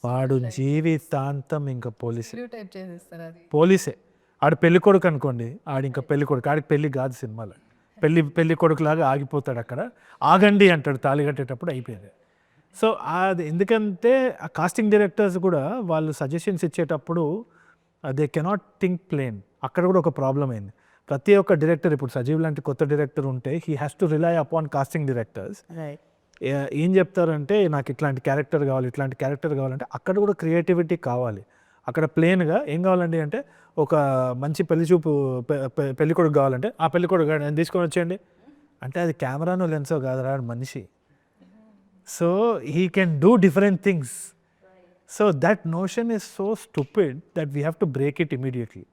వాడు జీవితాంతం ఇంకా పోలీసే. ఆడు పెళ్లి కొడుకు అనుకోండి, ఆడు ఇంకా పెళ్లి కొడుకు, ఆడికి పెళ్లి కాదు సినిమాలో, పెళ్లి కొడుకులాగా ఆగిపోతాడు అక్కడ. ఆగండి అంటాడు తాళి కట్టేటప్పుడు, అయిపోయింది. సో అది ఎందుకంటే ఆ కాస్టింగ్ డైరెక్టర్స్ కూడా వాళ్ళు సజెషన్స్ ఇచ్చేటప్పుడు దే కెనాట్ థింక్ ప్లేన్. అక్కడ కూడా ఒక ప్రాబ్లం అయింది. ప్రతి ఒక్క డైరెక్టర్, ఇప్పుడు సజీవ్ లాంటి కొత్త డైరెక్టర్ ఉంటే he has to rely upon casting directors. ఏం చెప్తారంటే నాకు ఇట్లాంటి క్యారెక్టర్ కావాలంటే అక్కడ కూడా క్రియేటివిటీ కావాలి. అక్కడ ప్లేన్గా ఏం కావాలండి అంటే, ఒక మంచి పెళ్లి కొడుకు కావాలంటే ఆ పెళ్లి కొడుకు తీసుకొని వచ్చేయండి అంటే, అది కెమెరానో లెన్సో కాదురా, మనిషి. So he can do different things. So that notion is so stupid that we have to break it immediately.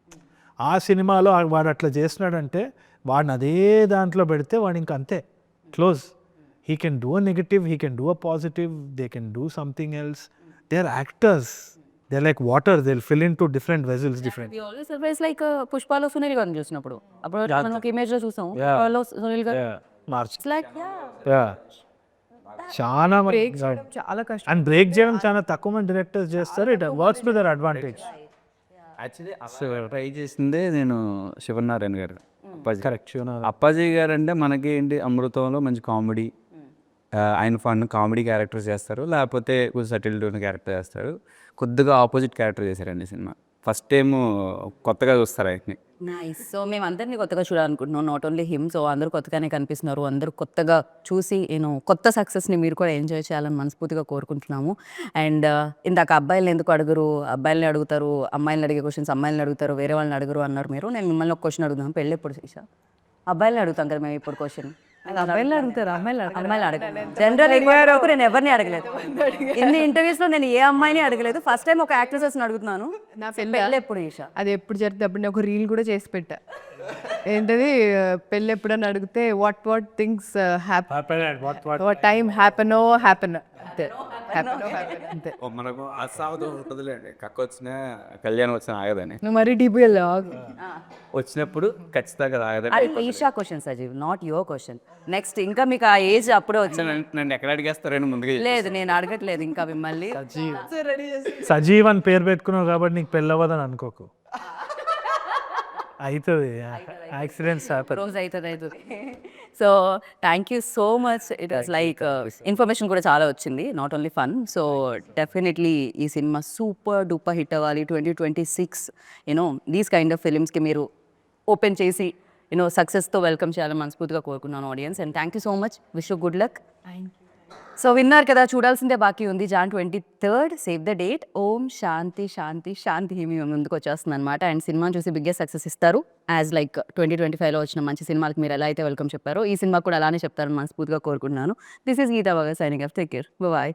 ఆ సినిమాలో వాడు అట్లా చేస్తున్నాడంటే వాడిని అదే దాంట్లో పెడితే వాడు ఇంకా అంతే, close. He can do a negative, he can do a positive, they can do something else. They're actors. They're like water, they'll fill into different vessels, different. We always surprise like పుష్పలో సునీల్ గారిని చూసినప్పుడు, అప్పుడు మనం ఒక image లో చూసాం, పుష్పలో సునీల్ గారు. March. It's like Yeah. చాలా చాలా కష్టం. అండ్ బ్రేక్ చేయడం చాలా తక్కువ మంది డైరెక్టర్స్ చేస్తారు. It works to their advantage. Actually అసలు ట్రై చేసిందే నేను శివనారాయణ గారు, కరెక్ట్. అప్పాజీ గారు అంటే మనకి ఏంటి, అమృతంలో మంచి కామెడీ, ఆయన ఫన్ కామెడీ క్యారెక్టర్స్ చేస్తారు, లేకపోతే కొంచెం సటిల్డ్ ఉన్న క్యారెక్టర్ చేస్తారు. కొద్దిగా ఆపోజిట్ క్యారెక్టర్ చేశారండి సినిమా. ఫస్ట్ టైం కొత్తగా చూస్తారు ఆయన్ని. నైస్. సో మేము అందరినీ కొత్తగా చూడాలనుకుంటున్నాం, నాట్ ఓన్లీ హిమ్. సో అందరూ కొత్తగానే కనిపిస్తున్నారు, అందరూ కొత్తగా చూసి కొత్త సక్సెస్ని మీరు కూడా ఎంజాయ్ చేయాలని మనస్ఫూర్తిగా కోరుకుంటున్నాము. అండ్ ఇందాక అబ్బాయిలు ఎందుకు అడుగురు, అబ్బాయిలని అడుగుతారు, అమ్మాయిలను అడిగే క్వశ్చన్స్ అమ్మాయిలను అడుగుతారు, వేరే వాళ్ళని అడుగురు అన్నారు మీరు. నేను మిమ్మల్ని ఒక క్వశ్చన్ అడుగుతాను, పెళ్ళి ఎప్పుడు చేసా? అబ్బాయిలని అడుగుతాం కదా మేము ఇప్పుడు క్వశ్చన్. అబ్బాయిలు అడుగుతారు, అమ్మాయిలు అడగలేదు. జనరల్ వరకు నేను ఎవరిని అడగలేదు, ఎన్ని ఇంటర్వ్యూస్ లో నేను ఏ అమ్మాయిని అడగలేదు. ఫస్ట్ టైం ఒక యాక్ట్రెసెస్ అడుగుతున్నాను, నా పెళ్ళి ఎప్పుడు చేసా? అది ఎప్పుడు జరిగితే అప్పుడు నేను ఒక రీల్ కూడా చేసి పెట్టా. ఏంటది, పెళ్ళి ఎప్పుడని అడిగితే what things what time happen అంతే. అంతే. మనకు అసావతం ఉంటుందిలేండి, కక్క వచ్చిన కళ్యాణం వచ్చిన ఆగదని. నువ్వు మరీ డీపీఎల్ వచ్చినప్పుడు ఖచ్చితంగా ఆగదని. Esha question Sajeev, not your question. Next ఇంకా మీకు ఆ ఏజ్ అప్పుడే వచ్చింది. నన్ను ఎక్కడ అడిగేస్తారని ముందుగా లేదు, నేను అడగట్లేదు ఇంకా మిమ్మల్ని. సజీవ్ అని పేరు పెట్టుకున్నావు కాబట్టి నీకు పెళ్ళవదని అనుకోకు, అవుతుంది. యాక్సిడెంట్స్ రోజు అవుతుంది. So thank you so much. It was like information కూడా చాలా వచ్చింది, not only fun. So definitely ఈ సినిమా సూపర్ డూపర్ హిట్ అవ్వాలి. 2026 దీస్ కైండ్ ఆఫ్ ఫిలిమ్స్కి మీరు ఓపెన్ చేసి సక్సెస్తో వెల్కమ్ చేయాలని మనస్ఫూర్తిగా కోరుకున్నాను audience. And thank you so much, wish you good luck. So విన్నారు కదా, చూడాల్సిందే బాకీ ఉంది. Jan 23rd, save the date. Om Shanti Shanti Shanti మీ ముందుకు వచ్చేస్తుంది అనమాట. అండ్ సినిమాని చూసి బిగ్గెస్ట్ సక్సెస్ ఇస్తారు. యాజ్ లైక్ 2025లో వచ్చిన మంచి సినిమాలకు మీరు ఎలా అయితే వెల్కమ్ చెప్పారో, ఈ సినిమా కూడా అలానే చెప్తారని మనస్ఫూర్తిగా కోరుకుంటున్నాను. దిస్ ఈస్ గీతా బాగా signing off. Take care, bye.